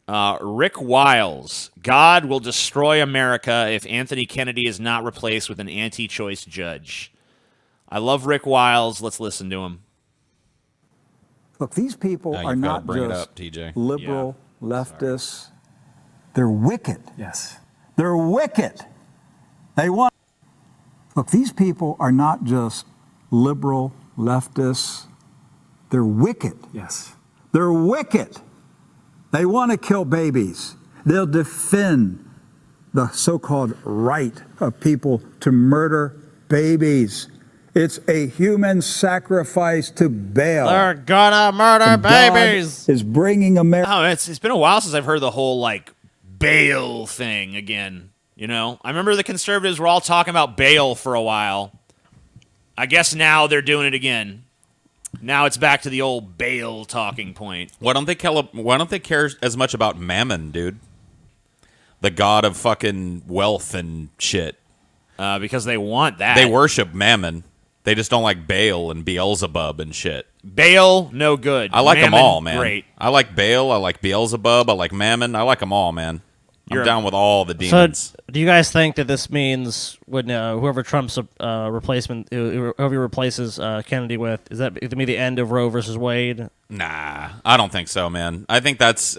RickWiles. God will destroy America if Anthony Kennedy is not replaced with an anti-choice judge. I love RickWiles. Let's listen to him. Look, these people are not just liberal, leftists. They're wicked. Yes. They're wicked. Look, these people are not just liberal, leftists. They're wicked. Yes. They're wicked. They want to kill babies. They'll defend the so-called right of people to murder babies. It's a human sacrifice to Baal. They're gonna murder babies. God is bringing America. Oh, it's been a while since I've heard the whole Baal thing again. I remember the conservatives were all talking about Baal for a while. I guess now they're doing it again. Now it's back to the old Baal talking point. Why don't they care as much about Mammon, dude? The god of fucking wealth and shit. Because they want that. They worship Mammon. They just don't like Baal and Beelzebub and shit. Baal, no good. I like them all, man. Great. I like Baal. I like Beelzebub. I like Mammon. I like them all, man. I'm down with all the So, demons. do you guys think that this means when whoever Trump's replacement, whoever he replaces Kennedy with, is that going to be the end of Roe versus Wade? Nah, I don't think so, man. I think that's.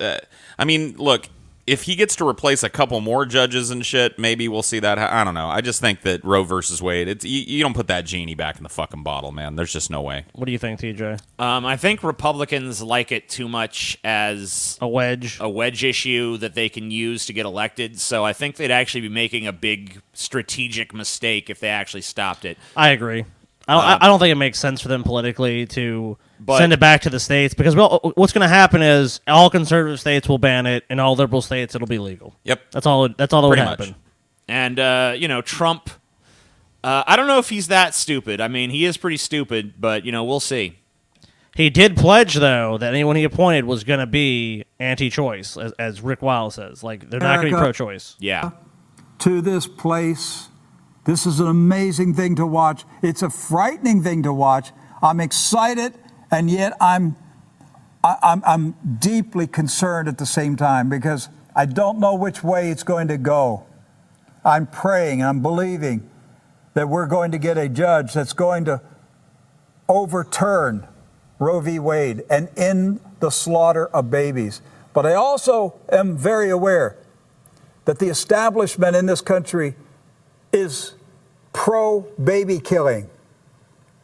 I mean, look, if he gets to replace a couple more judges and shit, maybe we'll see that. I don't know. I just think that Roe versus Wade, it's you don't put that genie back in the fucking bottle, man. There's just no way. What do you think, TJ? I think Republicans like it too much as A wedge? a wedge issue that they can use to get elected. So I think they'd actually be making a big strategic mistake if they actually stopped it. I agree. I don't think it makes sense for them politically to But- send it back to the states because what's going to happen is all conservative states will ban it, and all liberal states it'll be legal. Yep. That's all. That's all that would Pretty much. happen. And Trump. I don't know if he's that stupid. I mean, he is pretty stupid, but we'll see. He did pledge though that anyone he appointed was going to be anti-choice, as RickWiles says. Like they're not going to be America. pro-choice. Yeah. To this place. This is an amazing thing to watch. It's a frightening thing to watch. I'm excited, and yet I'm deeply concerned at the same time because I don't know which way it's going to go. I'm praying, I'm believing that we're going to get a judge that's going to overturn Roe v. Wade and end the slaughter of babies. But I also am very aware that the establishment in this country is pro-baby killing.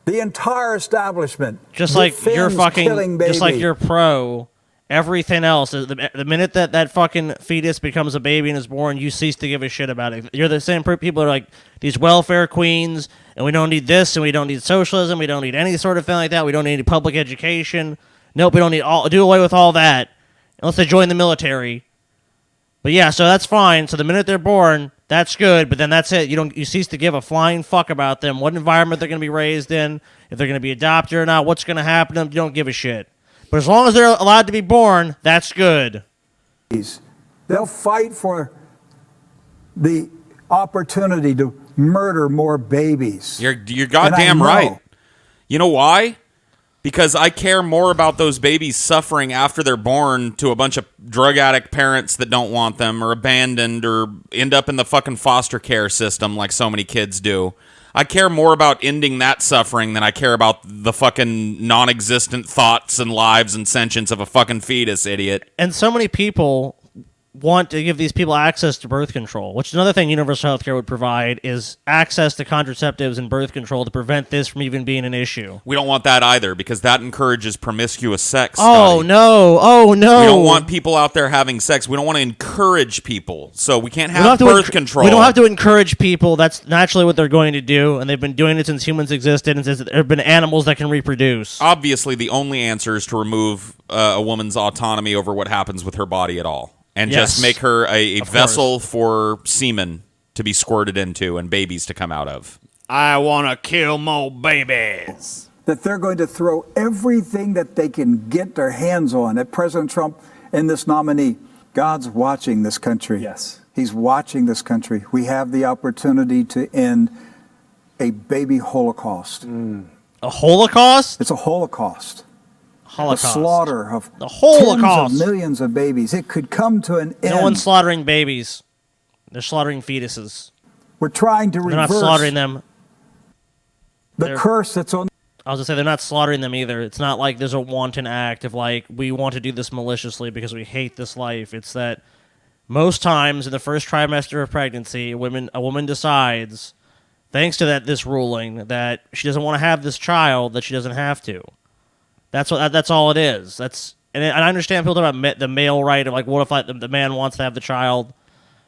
The entire establishment. Just like you're defends fucking, killing baby. just like you're pro everything else. The minute that fucking fetus becomes a baby and is born, you cease to give a shit about it. You're the same people that are like these welfare queens, and we don't need this, and we don't need socialism, we don't need any sort of thing like that. We don't need any public education. Nope, we don't need do away with all that unless they join the military. But yeah, so that's fine. So the minute they're born, that's good. But then that's it. You cease to give a flying fuck about them, what environment they're going to be raised in, if they're going to be adopted or not, what's going to happen to them. You don't give a shit. But as long as they're allowed to be born, that's good. They'll fight for the opportunity to murder more babies. You're And I goddamn know. right. You know why? Because I care more about those babies suffering after they're born to a bunch of drug addict parents that don't want them or abandoned or end up in the fucking foster care system like so many kids do. I care more about ending that suffering than I care about the fucking non-existent thoughts and lives and sentience of a fucking fetus, idiot. And so many people want to give these people access to birth control, which is another thing universal health care would provide, is access to contraceptives and birth control to prevent this from even being an issue. We don't want that either because that encourages promiscuous sex. Oh, Scotty. no. Oh, no. We don't want people out there having sex. We don't want to encourage people. So we can't We don't have to birth control. We don't have to encourage people. That's naturally what they're going to do, and they've been doing it since humans existed, and since there have been animals that can reproduce. Obviously, the only answer is to remove a woman's autonomy over what happens with her body at all. And Yes. just make her a Of vessel for semen to be squirted into and babies to come out of. I want to kill more babies. That they're going to throw everything that they can get their hands on at President Trump and this nominee. God's watching this country. Yes. He's watching this country. We have the opportunity to end a baby holocaust. A Holocaust? It's a holocaust. Holocaust. The slaughter of The Holocaust. tens of millions of babies. It could come to an end. No one's slaughtering babies. They're slaughtering fetuses. We're trying to They're not reverse slaughtering them. the They're- curse that's on. I was gonna say they're not slaughtering them either. It's not like there's a wanton act of like we want to do this maliciously because we hate this life. It's that most times in the first trimester of pregnancy, a woman decides, thanks to this ruling, that she doesn't want to have this child, that she doesn't have to. That's all it is. And I understand people talk about the male right of like what if the man wants to have the child.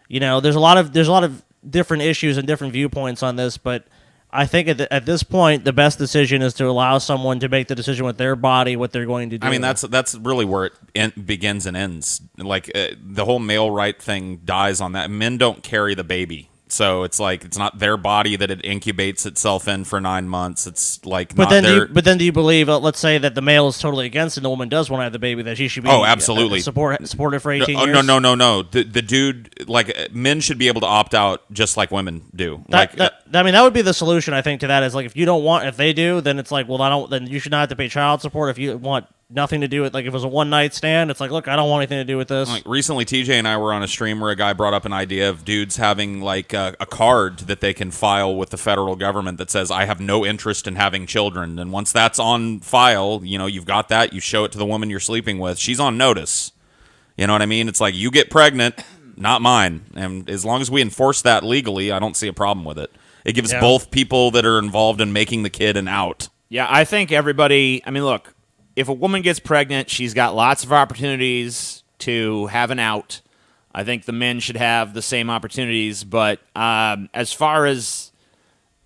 There's a lot of different issues and different viewpoints on this, but I think at this point, the best decision is to allow someone to make the decision with their body, what they're going to do. I mean, that's really where it begins and ends. Like the whole male right thing dies on that. Men don't carry the baby. So it's like it's not their body that it incubates itself in for 9 months. It's like But not then, their. do you believe? Let's say that the male is totally against it, and the woman does want to have the baby. That she should be. Oh, absolutely. Supported for 18 Oh, years. no. The dude, like men should be able to opt out just like women do. That would be the solution. I think to that is like if you don't want, if they do, then it's like well, then you should not have to pay child support. If you want nothing to do with, like, if it was a one-night stand, it's like, look, I don't want anything to do with this. Like recently, TJ and I were on a stream where a guy brought up an idea of dudes having like a card that they can file with the federal government that says, I have no interest in having children. And once that's on file, you know, you've got that, you show it to the woman you're sleeping with, she's on notice. You know what I mean? It's like, you get pregnant, not mine. And as long as we enforce that legally, I don't see a problem with it. It gives both people that are involved in making the kid an out. Yeah, I think everybody, I mean, look, if a woman gets pregnant, she's got lots of opportunities to have an out. I think the men should have the same opportunities. But as far as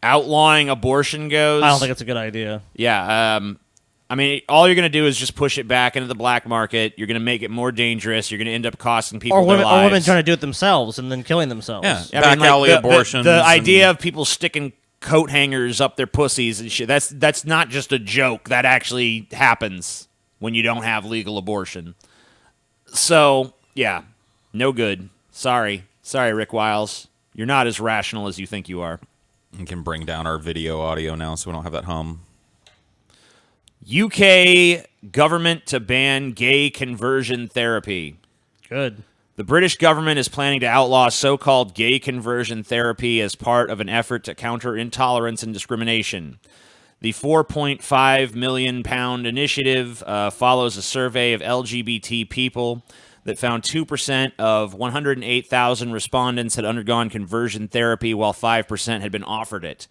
outlawing abortion goes, I don't think it's a good idea. Yeah, I mean, all you're going to do is just push it back into the black market. You're going to make it more dangerous. You're going to end up costing people their lives. Or women trying to do it themselves and then killing themselves. Yeah, back alley abortions. The idea of people sticking coat hangers up their pussies and shit, that's not just a joke. That actually happens when you don't have legal abortion. So, yeah, no good. Sorry, RickWiles. You're not as rational as you think you are. We can bring down our video audio now so we don't have that hum. UK government to ban gay conversion therapy. Good. The British government is planning to outlaw so-called gay conversion therapy as part of an effort to counter intolerance and discrimination. The £4.5 million initiative follows a survey of LGBT people that found 2% of 108,000 respondents had undergone conversion therapy, while 5% had been offered it.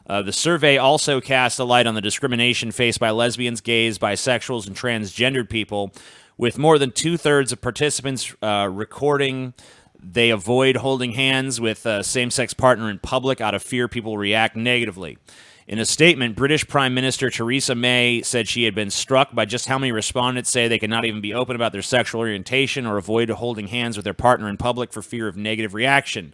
The survey also cast a light on the discrimination faced by lesbians, gays, bisexuals, and transgendered people, with more than two-thirds of participants recording they avoid holding hands with a same-sex partner in public out of fear people react negatively. In a statement, British Prime Minister Theresa May said she had been struck by just how many respondents say they cannot even be open about their sexual orientation or avoid holding hands with their partner in public for fear of negative reaction.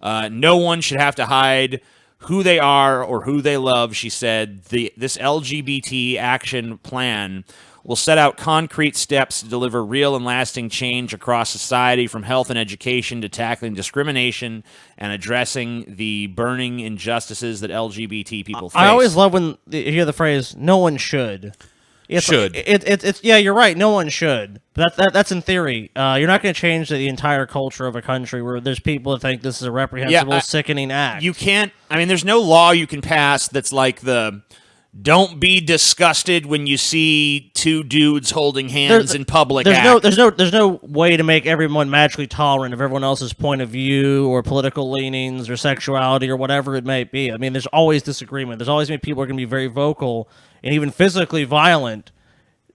No one should have to hide who they are or who they love, she said. This LGBT action plan will set out concrete steps to deliver real and lasting change across society, from health and education to tackling discrimination and addressing the burning injustices that LGBT people face. I always love when you hear the phrase, no one should. Should. It's yeah, you're right. No one should. That's in theory. You're not going to change the entire culture of a country where there's people that think this is a reprehensible, sickening act. You can't. I mean, there's no law you can pass that's like the "don't be disgusted when you see two dudes holding hands in public" act. There's no way to make everyone magically tolerant of everyone else's point of view or political leanings or sexuality or whatever it may be. I mean, there's always disagreement. There's always people are going to be very vocal and even physically violent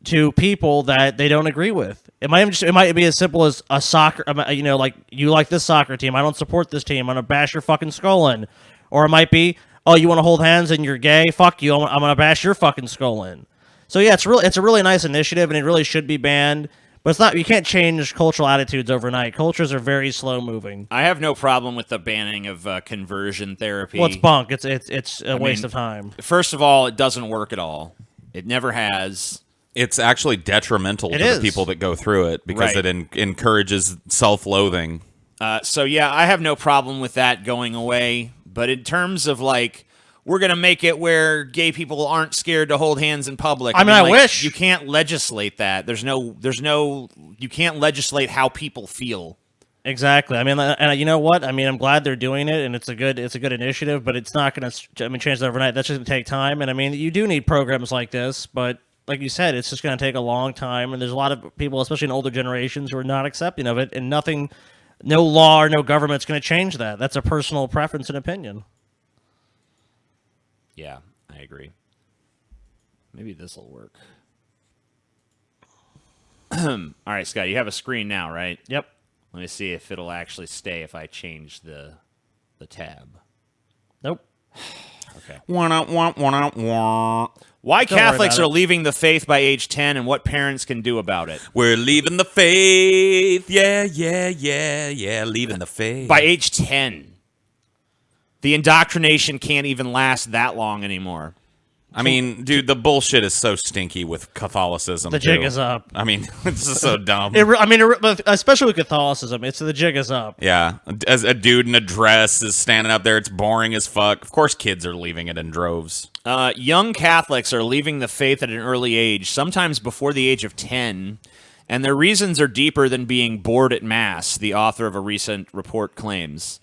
to people that they don't agree with. It might be as simple as a soccer, like, you like this soccer team, I don't support this team, I'm gonna bash your fucking skull in. Or it might be, oh, you want to hold hands and you're gay, fuck you, I'm gonna bash your fucking skull in. So yeah, it's a really nice initiative and it really should be banned. But it's not. You can't change cultural attitudes overnight. Cultures are very slow moving. I have no problem with the banning of conversion therapy. Well, it's bunk. It's a waste of time. First of all, it doesn't work at all. It never has. It's actually detrimental to the people that go through it because it encourages self-loathing. So yeah, I have no problem with that going away. But in terms of like, we're going to make it where gay people aren't scared to hold hands in public. I mean, I wish. You can't legislate that. You can't legislate how people feel. Exactly. I mean, and you know what? I mean, I'm glad they're doing it, and it's a good initiative, but it's not going to, change that overnight. That's just going to take time. And I mean, you do need programs like this, but like you said, it's just going to take a long time. And there's a lot of people, especially in older generations, who are not accepting of it, and no law or no government's going to change that. That's a personal preference and opinion. Yeah, I agree. Maybe this will work. All right, Scott, you have a screen now, right? Yep. Let me see if it'll actually stay if I change the tab. Nope. Okay. Wah. Why Catholics are leaving the faith by age 10 and what parents can do about it. We're leaving the faith. Yeah, leaving the faith. By age 10. The indoctrination can't even last that long anymore. I mean, dude, the bullshit is so stinky with Catholicism. The jig too. is up. I mean, it's just so dumb. Especially with Catholicism, it's the jig is up. Yeah, as a dude in a dress is standing up there, it's boring as fuck. Of course, kids are leaving it in droves. Young Catholics are leaving the faith at an early age, sometimes before the age of 10, and their reasons are deeper than being bored at Mass, the author of a recent report claims.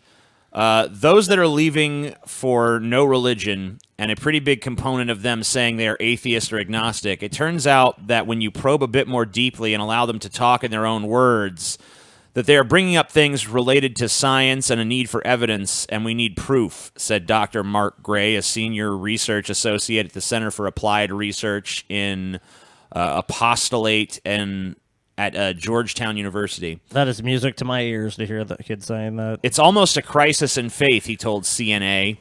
Those that are leaving for no religion, and a pretty big component of them saying they are atheist or agnostic, it turns out that when you probe a bit more deeply and allow them to talk in their own words, that they are bringing up things related to science and a need for evidence, and we need proof, said Dr. Mark Gray, a senior research associate at the Center for Applied Research in Apostolate and at Georgetown University. That is music to my ears to hear the kid saying that. It's almost a crisis in faith, he told CNA.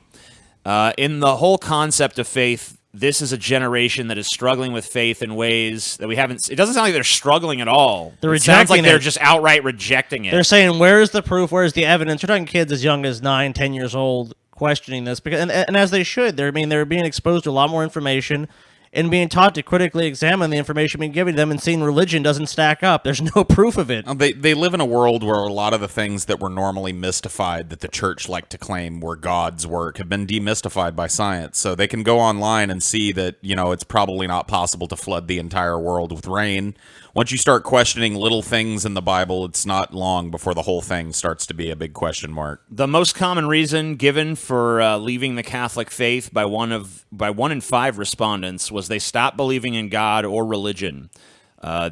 In the whole concept of faith, this is a generation that is struggling with faith in ways that we haven't. It doesn't sound like they're struggling at all. They're it sounds like rejecting they're it. just outright rejecting it. They're saying, where's the proof? Where's the evidence? We're talking kids as young as 9, 10 years old questioning this, because and as they should. They're being exposed to a lot more information and being taught to critically examine the information being given to them, and seeing religion doesn't stack up. There's no proof of it. They live in a world where a lot of the things that were normally mystified that the church liked to claim were God's work have been demystified by science. So they can go online and see that, it's probably not possible to flood the entire world with rain. Once you start questioning little things in the Bible, it's not long before the whole thing starts to be a big question mark. The most common reason given for leaving the Catholic faith by one in 5 respondents was they stopped believing in God or religion.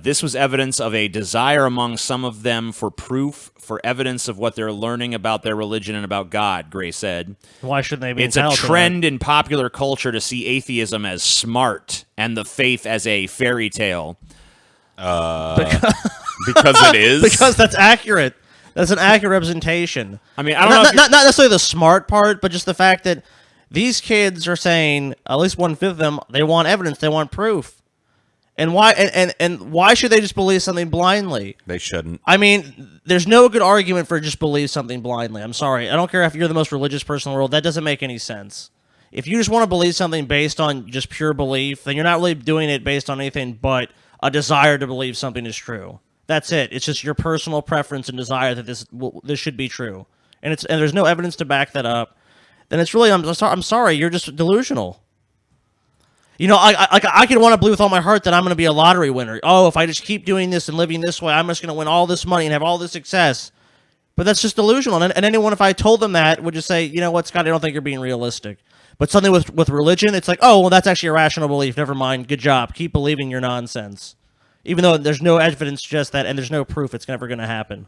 This was evidence of a desire among some of them for proof, for evidence of what they're learning about their religion and about God, Gray said. Why shouldn't they be It's a entitled to trend in popular culture to see atheism as smart and the faith as a fairy tale. Because it is? Because that's accurate. That's an accurate representation. I mean, I don't know if not necessarily the smart part, but just the fact that these kids are saying, at least 1/5 of them, they want evidence, they want proof. And why? And why should they just believe something blindly? They shouldn't. I mean, there's no good argument for just believe something blindly. I'm sorry. I don't care if you're the most religious person in the world. That doesn't make any sense. If you just want to believe something based on just pure belief, then you're not really doing it based on anything but a desire to believe something is true. That's it. It's just your personal preference and desire that this should be true, and there's no evidence to back that up. Then it's really I'm sorry. You're just delusional. I could want to believe with all my heart that I'm going to be a lottery winner. Oh, if I just keep doing this and living this way, I'm just going to win all this money and have all this success. But that's just delusional. And anyone, if I told them that, would just say, you know what, Scott, I don't think you're being realistic. But something with religion, it's like, oh, well, that's actually a rational belief. Never mind. Good job. Keep believing your nonsense. Even though there's no evidence to suggest that, and there's no proof it's never going to happen.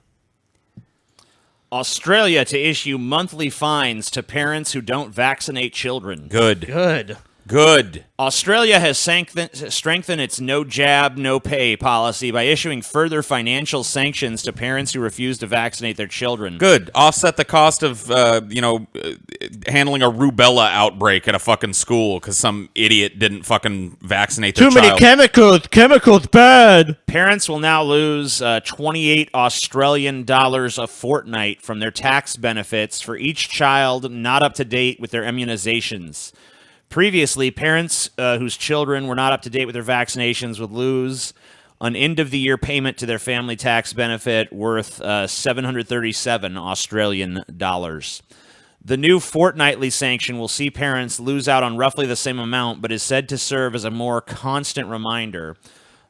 Australia to issue monthly fines to parents who don't vaccinate children. Good. Australia has strengthened its no jab, no pay policy by issuing further financial sanctions to parents who refuse to vaccinate their children. Good. Offset the cost of, handling a rubella outbreak at a fucking school because some idiot didn't fucking vaccinate their Too child. many chemicals bad. Parents will now lose 28 Australian dollars a fortnight from their tax benefits for each child not up to date with their immunizations. Previously, parents whose children were not up to date with their vaccinations would lose an end-of-the-year payment to their family tax benefit worth 737 Australian dollars. The new fortnightly sanction will see parents lose out on roughly the same amount, but is said to serve as a more constant reminder.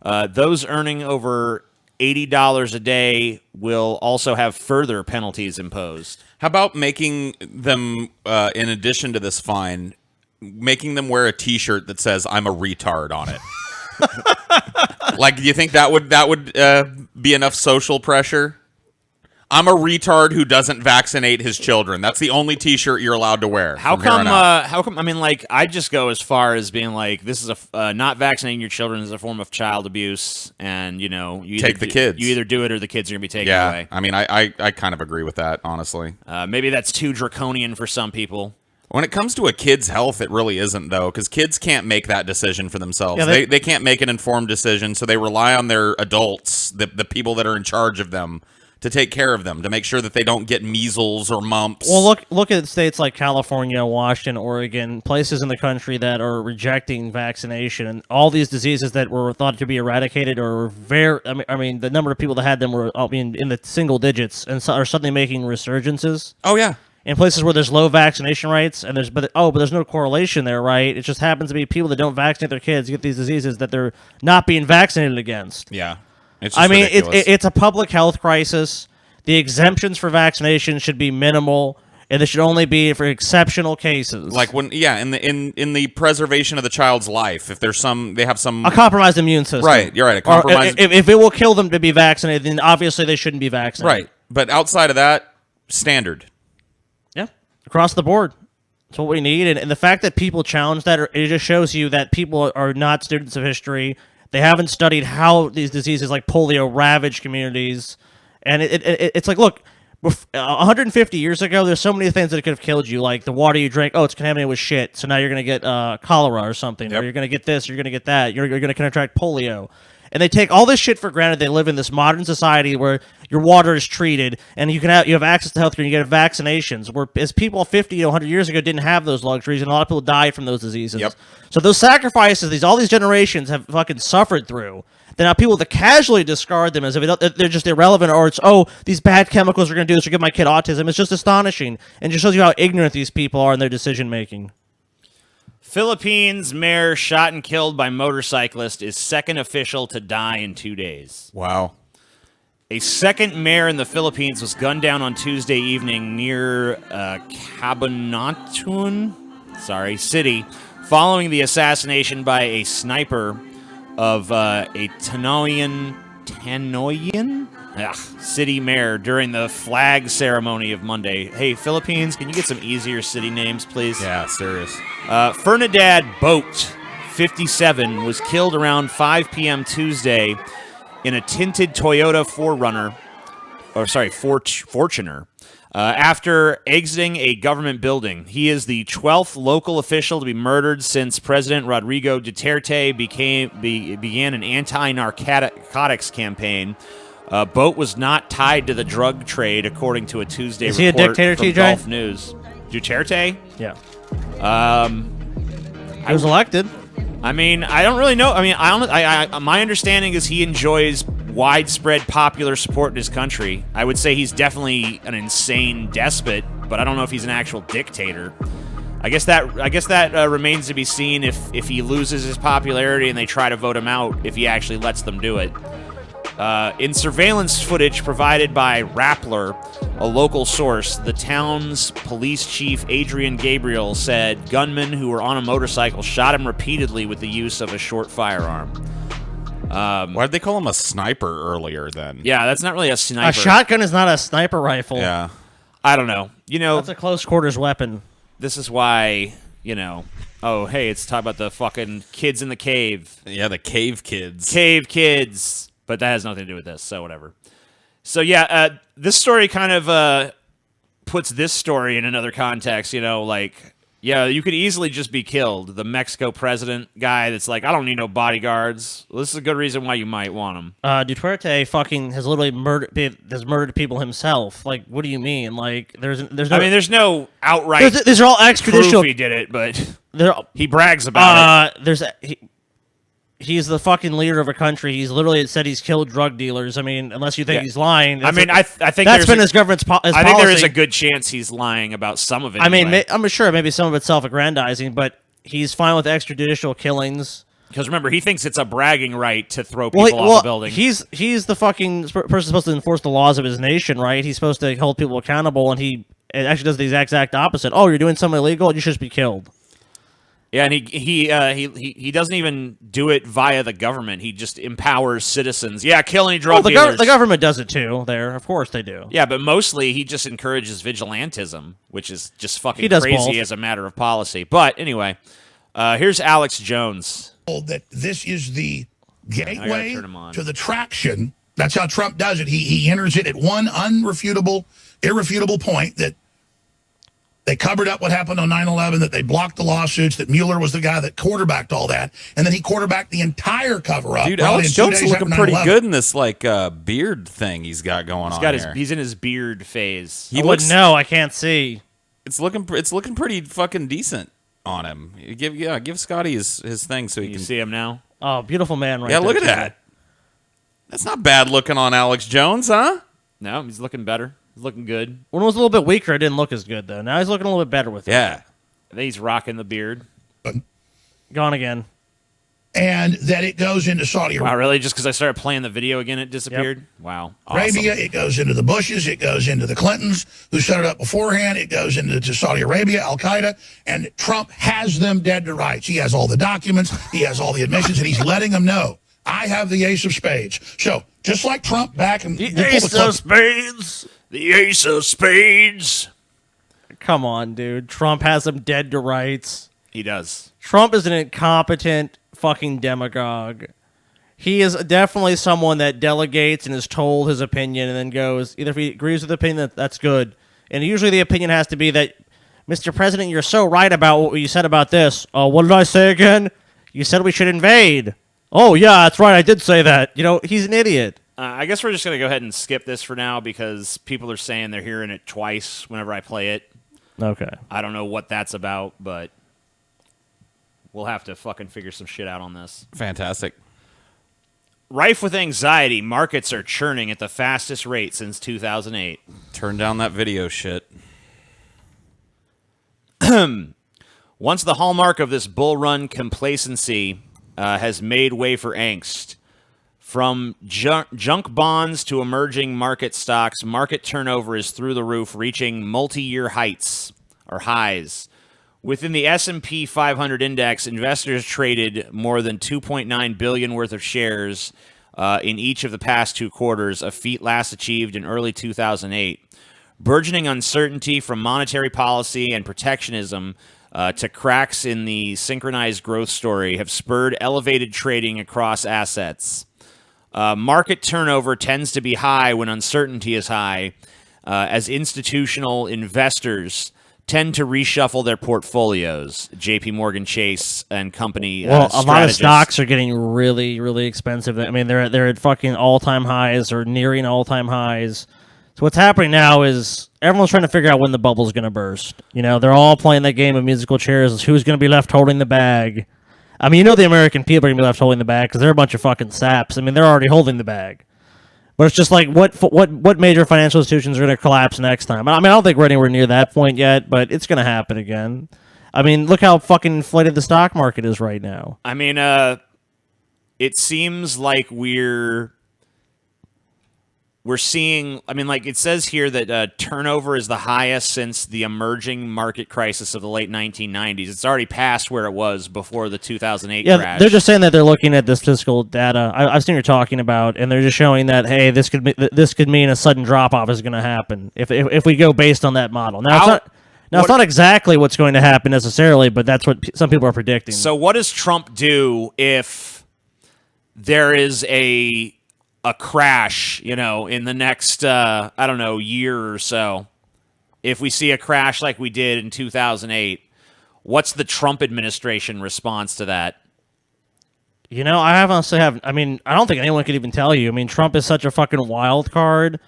Those earning over $80 a day will also have further penalties imposed. How about making them, in addition to this fine, making them wear a T-shirt that says "I'm a retard" on it? Like, do you think that would be enough social pressure? I'm a retard who doesn't vaccinate his children. That's the only T-shirt you're allowed to wear. How come? I mean, like, I just go as far as being like, this is not vaccinating your children is a form of child abuse, and you take the kids. You either do it or the kids are gonna be taken away. I mean, I kind of agree with that, honestly. Maybe that's too draconian for some people. When it comes to a kid's health, it really isn't, though, because kids can't make that decision for themselves. Yeah, they can't make an informed decision, so they rely on their adults, the people that are in charge of them, to take care of them, to make sure that they don't get measles or mumps. Well, look at states like California, Washington, Oregon, places in the country that are rejecting vaccination, and all these diseases that were thought to be eradicated or very. I mean, the number of people that had them were in the single digits, and are suddenly making resurgences. Oh yeah. In places where there's low vaccination rates, and but there's no correlation there, right? It just happens to be people that don't vaccinate their kids get these diseases that they're not being vaccinated against. Yeah. It's just it's a public health crisis. The exemptions for vaccination should be minimal, and they should only be for exceptional cases. like when in the preservation of the child's life, if there's they have some a compromised immune system. Right, you're right. A compromised if it will kill them to be vaccinated, then obviously they shouldn't be vaccinated. right. But outside of that, standard. Yeah, across the board. That's what we need, and the fact that people challenge that, it just shows you that people are not students of history. They haven't studied how these diseases like polio ravage communities, and it's like, look, 150 years ago, there's so many things that could have killed you, like the water you drink. Oh, it's contaminated with shit, so now you're gonna get cholera or something, or you're gonna get this, you're gonna get that, you're gonna contract polio. And they take all this shit for granted. They live in this modern society where your water is treated, and you have access to healthcare, and you get vaccinations. Whereas people 50 to 100 years ago didn't have those luxuries, and a lot of people died from those diseases. Yep. So those sacrifices, all these generations have fucking suffered through. Then now people that casually discard them as if they're just irrelevant, or it's, these bad chemicals are going to do this or give my kid autism. It's just astonishing, and just shows you how ignorant these people are in their decision making. Philippines mayor shot and killed by motorcyclist is second official to die in 2 days. Wow. A second mayor in the Philippines was gunned down on Tuesday evening near Cabanatuan city following the assassination by a sniper of a Tanoyan city mayor during the flag ceremony of Monday. Hey, Philippines, can you get some easier city names, please? Yeah, serious. Fernandad Boat, 57, was killed around 5 p.m. Tuesday in a tinted Toyota Fortuner, after exiting a government building. He is the 12th local official to be murdered since President Rodrigo Duterte began an anti-narcotics campaign. Boat was not tied to the drug trade, according to a Tuesday report. Is he a dictator, from TJ? Gulf News. Duterte? Yeah. I was elected. I mean, I don't really know. I mean, my understanding is he enjoys widespread popular support in his country. I would say he's definitely an insane despot, but I don't know if he's an actual dictator. I guess that remains to be seen if he loses his popularity and they try to vote him out, if he actually lets them do it. In surveillance footage provided by Rappler, a local source, the town's police chief, Adrian Gabriel, said gunmen who were on a motorcycle shot him repeatedly with the use of a short firearm. Why did they call him a sniper earlier then? Yeah, that's not really a sniper. A shotgun is not a sniper rifle. Yeah. I don't know. That's a close quarters weapon. This is why, oh, hey, it's talking about the fucking kids in the cave. Yeah, the cave kids. Cave kids. But that has nothing to do with this, so whatever. So, yeah, this story kind of puts this story in another context, yeah, you could easily just be killed. The Mexico president guy that's like, I don't need no bodyguards. Well, this is a good reason why you might want them. Duterte fucking has literally murdered people himself. Like, what do you mean? Like, there's no... I mean, there's no outright these are all extrajudicial... proof he did it, but he brags about it. He's the fucking leader of a country. He's literally said he's killed drug dealers. I mean, unless you think he's lying. I think that's been his government's policy. I think there is a good chance he's lying about some of it. I mean, anyway. I'm sure maybe some of it's self-aggrandizing, but he's fine with extrajudicial killings. Because remember, he thinks it's a bragging right to throw people off a building. He's the fucking person supposed to enforce the laws of his nation, right? He's supposed to hold people accountable, and he actually does the exact opposite. Oh, you're doing something illegal? You should just be killed. Yeah, and he doesn't even do it via the government. He just empowers citizens. Yeah, kill any drug dealers. The government does it too. Of course they do. Yeah, but mostly he just encourages vigilantism, which is just fucking crazy both. As a matter of policy. But anyway, here's Alex Jones. That this is the gateway to the traction. That's how Trump does it. He enters it at one irrefutable point that They covered up what happened on 9/11, that they blocked the lawsuits, that Mueller was the guy that quarterbacked all that, and then he quarterbacked the entire cover-up. Dude, Alex Jones is looking pretty good in this beard thing he's got going on here. He's in his beard phase. I can't see. It's looking pretty fucking decent on him. Give Scotty his thing so he can see him now. Oh, beautiful man, right? Yeah, there, look at too. that. That's not bad looking on Alex Jones, huh? No, he's looking better. He's looking good. When it was a little bit weaker, it didn't look as good though. Now he's looking a little bit better with it. Yeah. I think he's rocking the beard. Gone again. And that it goes into Saudi Arabia. Wow, really? Just because I started playing the video again, it disappeared? Yep. Wow. Arabia, Awesome. it goes into the Bushes, it goes into the Clintons, who set it up beforehand, it goes into Saudi Arabia, Al-Qaeda, and Trump has them dead to rights. He has all the documents, he has all the admissions, and he's letting them know, I have the ace of spades. So, just like Trump back in... The ace of spades! The ace of spades! Come on, dude. Trump has them dead to rights. He does. Trump is an incompetent fucking demagogue. He is definitely someone that delegates and is told his opinion and then goes, either if he agrees with the opinion, that's good. And usually the opinion has to be that, Mr. President, you're so right about what you said about this. Oh, what did I say again? You said we should invade. Oh, yeah, that's right. I did say that. You know, he's an idiot. I guess we're just going to go ahead and skip this for now because people are saying they're hearing it twice whenever I play it. Okay. I don't know what that's about, but we'll have to fucking figure some shit out on this. Fantastic. Rife with anxiety, markets are churning at the fastest rate since 2008. Turn down that video shit. Once the hallmark of this bull run complacency has made way for angst. From junk bonds to emerging market stocks, market turnover is through the roof, reaching multi-year heights or highs. Within the S&P 500 index, investors traded more than $2.9 billion worth of shares in each of the past 2 quarters, a feat last achieved in early 2008. Burgeoning uncertainty from monetary policy and protectionism to cracks in the synchronized growth story have spurred elevated trading across assets. Market turnover tends to be high when uncertainty is high, as institutional investors tend to reshuffle their portfolios. J.P. Morgan Chase and Company. Well, a lot of stocks are getting really, really expensive. I mean, they're at fucking all-time highs or nearing all-time highs. So what's happening now is everyone's trying to figure out when the bubble's going to burst. You know, they're all playing that game of musical chairs. Who's going to be left holding the bag? I mean, you know the American people are going to be left holding the bag because they're a bunch of fucking saps. I mean, they're already holding the bag. But it's just like, what major financial institutions are going to collapse next time? I mean, I don't think we're anywhere near that point yet, but it's going to happen again. I mean, look how fucking inflated the stock market is right now. I mean, it seems like we're seeing, I mean, like it says here that turnover is the highest since the emerging market crisis of the late 1990s. It's already past where it was before the 2008 crash. They're just saying that they're looking at this fiscal data. I've seen what you're talking about, and they're just showing that, hey, this could mean a sudden drop-off is going to happen if we go based on that model. Now, it's not exactly what's going to happen necessarily, but that's what some people are predicting. So what does Trump do if there is a crash, you know, in the next, year or so? If we see a crash like we did in 2008, what's the Trump administration response to that? You know, I don't think anyone could even tell you. I mean, Trump is such a fucking wild card.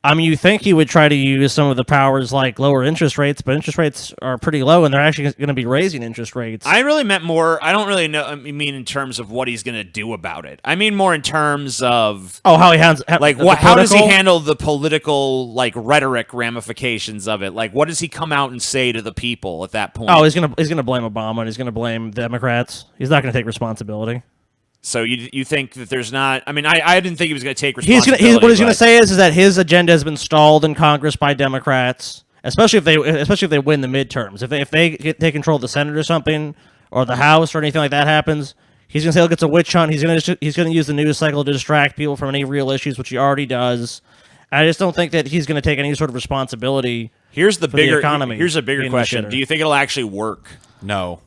I mean, you think he would try to use some of the powers like lower interest rates, but interest rates are pretty low, and they're actually going to be raising interest rates. I really meant more, I don't really know, I mean in terms of what he's going to do about it. I mean more in terms of... Oh, how he handles... how does he handle the political, rhetoric ramifications of it? Like, what does he come out and say to the people at that point? Oh, he's gonna blame Obama, and he's going to blame Democrats. He's not going to take responsibility. So you think that there's not... I mean, I didn't think he was going to take responsibility. What he's going to say is that his agenda has been stalled in Congress by Democrats, especially if they win the midterms. If they take control of the Senate or something, or the House or anything like that happens, he's going to say, look, it's a witch hunt. He's going to use the news cycle to distract people from any real issues, which he already does. I just don't think that he's going to take any sort of responsibility. Here's the bigger economy. Here's a bigger question: do you think it'll actually work? No.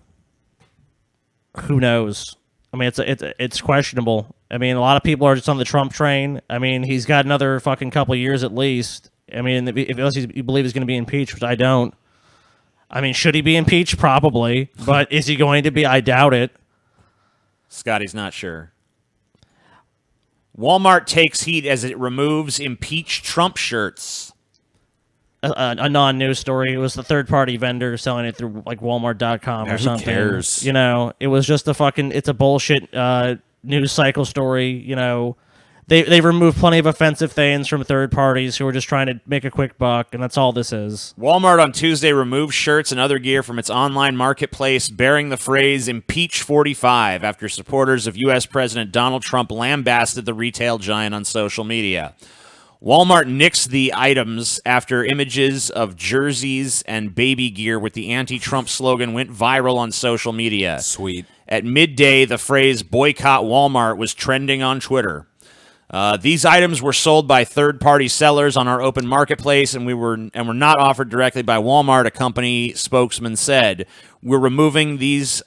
Who knows? I mean, it's questionable. I mean, a lot of people are just on the Trump train. I mean, he's got another fucking couple of years at least. I mean, unless you believe he's going to be impeached, which I don't. I mean, should he be impeached? Probably. But is he going to be? I doubt it. Scotty's not sure. Walmart takes heat as it removes impeached Trump shirts. A non-news story. It was the third-party vendor selling it through like Walmart.com or who something. cares? You know, it was just it's a bullshit news cycle story. You know, they removed plenty of offensive things from third parties who were just trying to make a quick buck, and that's all this is. Walmart on Tuesday removed shirts and other gear from its online marketplace bearing the phrase Impeach 45 after supporters of U.S. President Donald Trump lambasted the retail giant on social media. Walmart nixed the items after images of jerseys and baby gear with the anti-Trump slogan went viral on social media. Sweet. At midday, the phrase boycott Walmart was trending on Twitter. These items were sold by third-party sellers on our open marketplace, and were not offered directly by Walmart. A company spokesman said, "We're removing these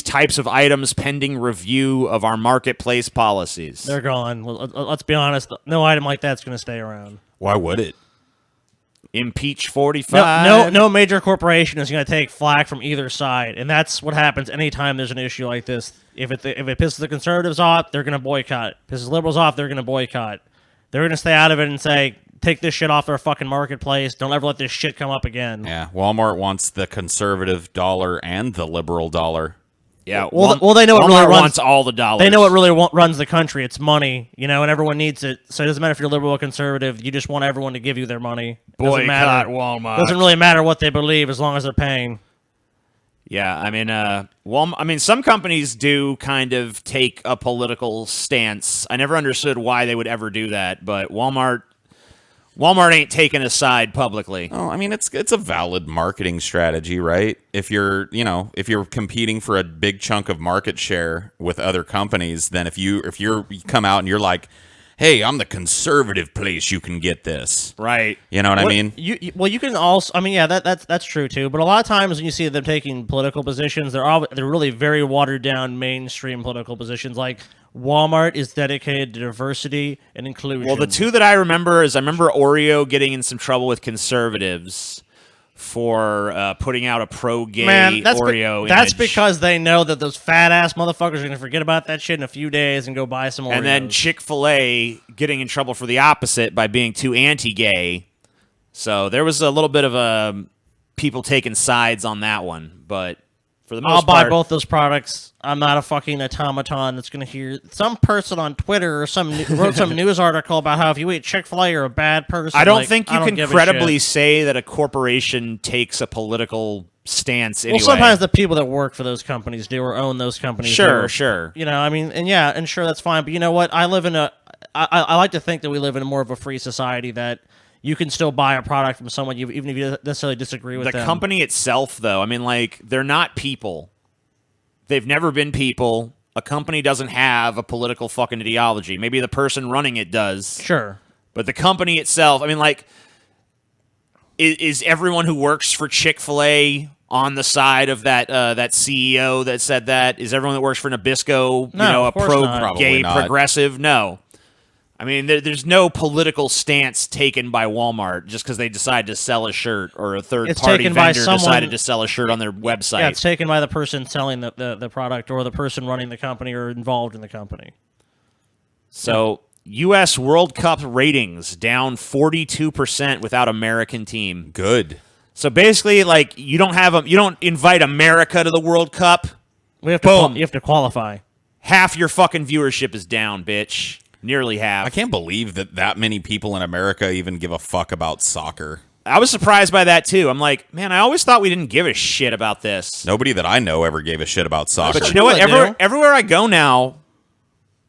types of items pending review of our marketplace policies." They're gone. Let's be honest. No item like that's going to stay around. Why would it? Impeach 45. No major corporation is going to take flack from either side, and that's what happens anytime there's an issue like this. If it pisses the conservatives off, they're going to boycott. Pisses liberals off, they're going to boycott. They're going to stay out of it and say, take this shit off their fucking marketplace. Don't ever let this shit come up again. Yeah, Walmart wants the conservative dollar and the liberal dollar. Yeah, well, they know what Walmart really wants all the dollars. They know what really runs the country. It's money, you know, and everyone needs it. So it doesn't matter if you're liberal or conservative. You just want everyone to give you their money. Doesn't matter. Walmart. Doesn't really matter what they believe as long as they're paying. Yeah, I mean, Walmart. I mean, some companies do kind of take a political stance. I never understood why they would ever do that, but Walmart ain't taking a side publicly. Oh, I mean, it's a valid marketing strategy, right? If you're competing for a big chunk of market share with other companies, then if you come out and you're like, hey, I'm the conservative place you can get this. Right. You know what I mean? You can also. I mean, yeah, that's true too. But a lot of times when you see them taking political positions, they're really very watered down mainstream political positions. Like Walmart is dedicated to diversity and inclusion. Well, the two that I remember is Oreo getting in some trouble with conservatives for putting out a pro-gay Oreo that's image. because they know that those fat-ass motherfuckers are going to forget about that shit in a few days and go buy some Oreos. And then Chick-fil-A getting in trouble for the opposite by being too anti-gay. So there was a little bit of people taking sides on that one. But for the most part, I'll buy both those products. I'm not a fucking automaton that's going to hear some person on Twitter or wrote some news article about how if you eat Chick-fil-A, you're a bad person. I don't think you can give a credibly shit. say that a corporation takes a political stance anyway. Well, sometimes the people that work for those companies do or own those companies. Sure. You know, I mean, and sure, that's fine. But you know what? I like to think that we live in more of a free society that you can still buy a product from someone even if you don't necessarily disagree with them. The company itself, though, I mean, like, they're not people. They've never been people. A company doesn't have a political fucking ideology. Maybe the person running it does. Sure. But the company itself, I mean, like, is everyone who works for Chick-fil-A on the side of that CEO that said that? Is everyone that works for Nabisco, No, a of course not. pro-gay Probably not. progressive? No. I mean, there's no political stance taken by Walmart just because they decide to sell a shirt or a third-party taken by vendor someone- decided to sell a shirt on their website. Yeah, it's taken by the person selling the product or the person running the company or involved in the company. So, U.S. World Cup ratings down 42% without American team. Good. So basically, like, you don't invite America to the World Cup. You have to qualify. Half your fucking viewership is down, bitch. Nearly half. I can't believe that many people in America even give a fuck about soccer. I was surprised by that too. I'm like, man, I always thought we didn't give a shit about this. Nobody that I know ever gave a shit about soccer. But you know what? People do. Everywhere I go now,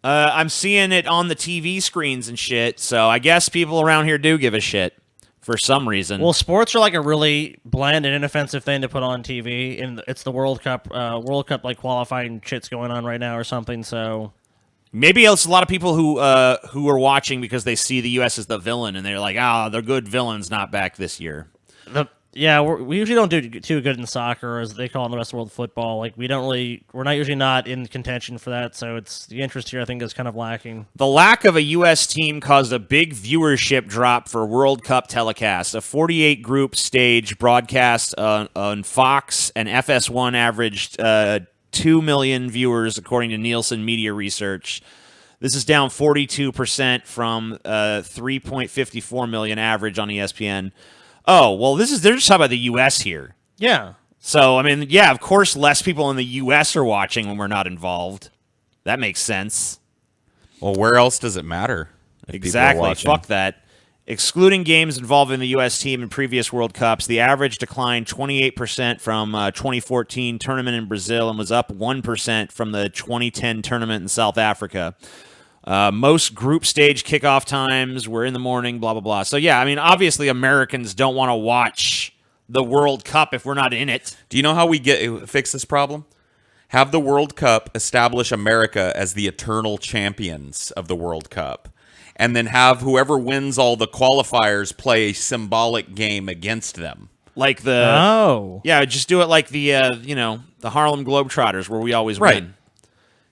I'm seeing it on the TV screens and shit. So I guess people around here do give a shit for some reason. Well, sports are like a really bland and inoffensive thing to put on TV, and it's the World Cup like qualifying shit's going on right now or something. So maybe it's a lot of people who are watching because they see the U.S. as the villain, and they're like, the good villain's not back this year. Yeah, we usually don't do too good in soccer, as they call it in the rest of the world, football. Like, we're not usually not in contention for that, so it's the interest here, I think, is kind of lacking. The lack of a U.S. team caused a big viewership drop for World Cup telecast. A 48-group stage broadcast on Fox and FS1 averaged 2 million viewers, according to Nielsen Media Research. This is down 42% from 3.54 million average on ESPN. Oh, well, they're just talking about the U.S. here. Yeah. So, I mean, yeah, of course, less people in the U.S. are watching when we're not involved. That makes sense. Well, where else does it matter? If people are Exactly. watching? Fuck that. Excluding games involving the U.S. team in previous World Cups, the average declined 28% from 2014 tournament in Brazil and was up 1% from the 2010 tournament in South Africa. Most group stage kickoff times were in the morning, blah, blah, blah. So, yeah, I mean, obviously Americans don't want to watch the World Cup if we're not in it. Do you know how we fix this problem? Have the World Cup establish America as the eternal champions of the World Cup. And then have whoever wins all the qualifiers play a symbolic game against them. Like the... Oh. Yeah, just do it like the Harlem Globetrotters where we always win.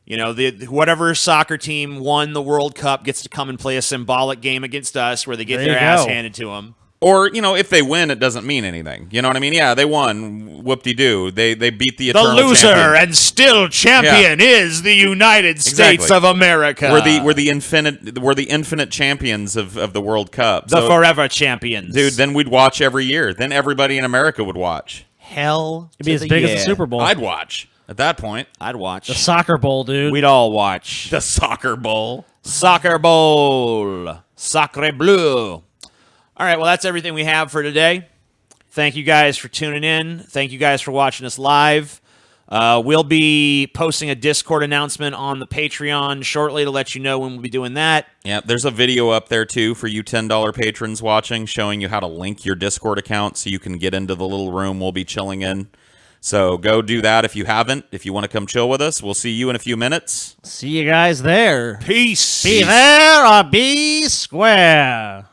You know, whatever soccer team won the World Cup gets to come and play a symbolic game against us where they get their ass handed to them. Or, if they win, it doesn't mean anything. You know what I mean? Yeah, they won. Whoop-de-doo. They beat the eternal loser champion. and still champion is the United States of America. We're the infinite champions of the World Cup. The forever champions. Dude, then we'd watch every year. Then everybody in America would watch. Hell It'd be as big as the Super Bowl. I'd watch. At that point, I'd watch. The Soccer Bowl, dude. We'd all watch. the Soccer Bowl. Soccer Bowl. Sacre Bleu. All right, well, that's everything we have for today. Thank you guys for tuning in. Thank you guys for watching us live. We'll be posting a Discord announcement on the Patreon shortly to let you know when we'll be doing that. Yeah, there's a video up there, too, for you $10 patrons watching, showing you how to link your Discord account so you can get into the little room we'll be chilling in. So go do that if you haven't. If you want to come chill with us, we'll see you in a few minutes. See you guys there. Peace. Be there or be square.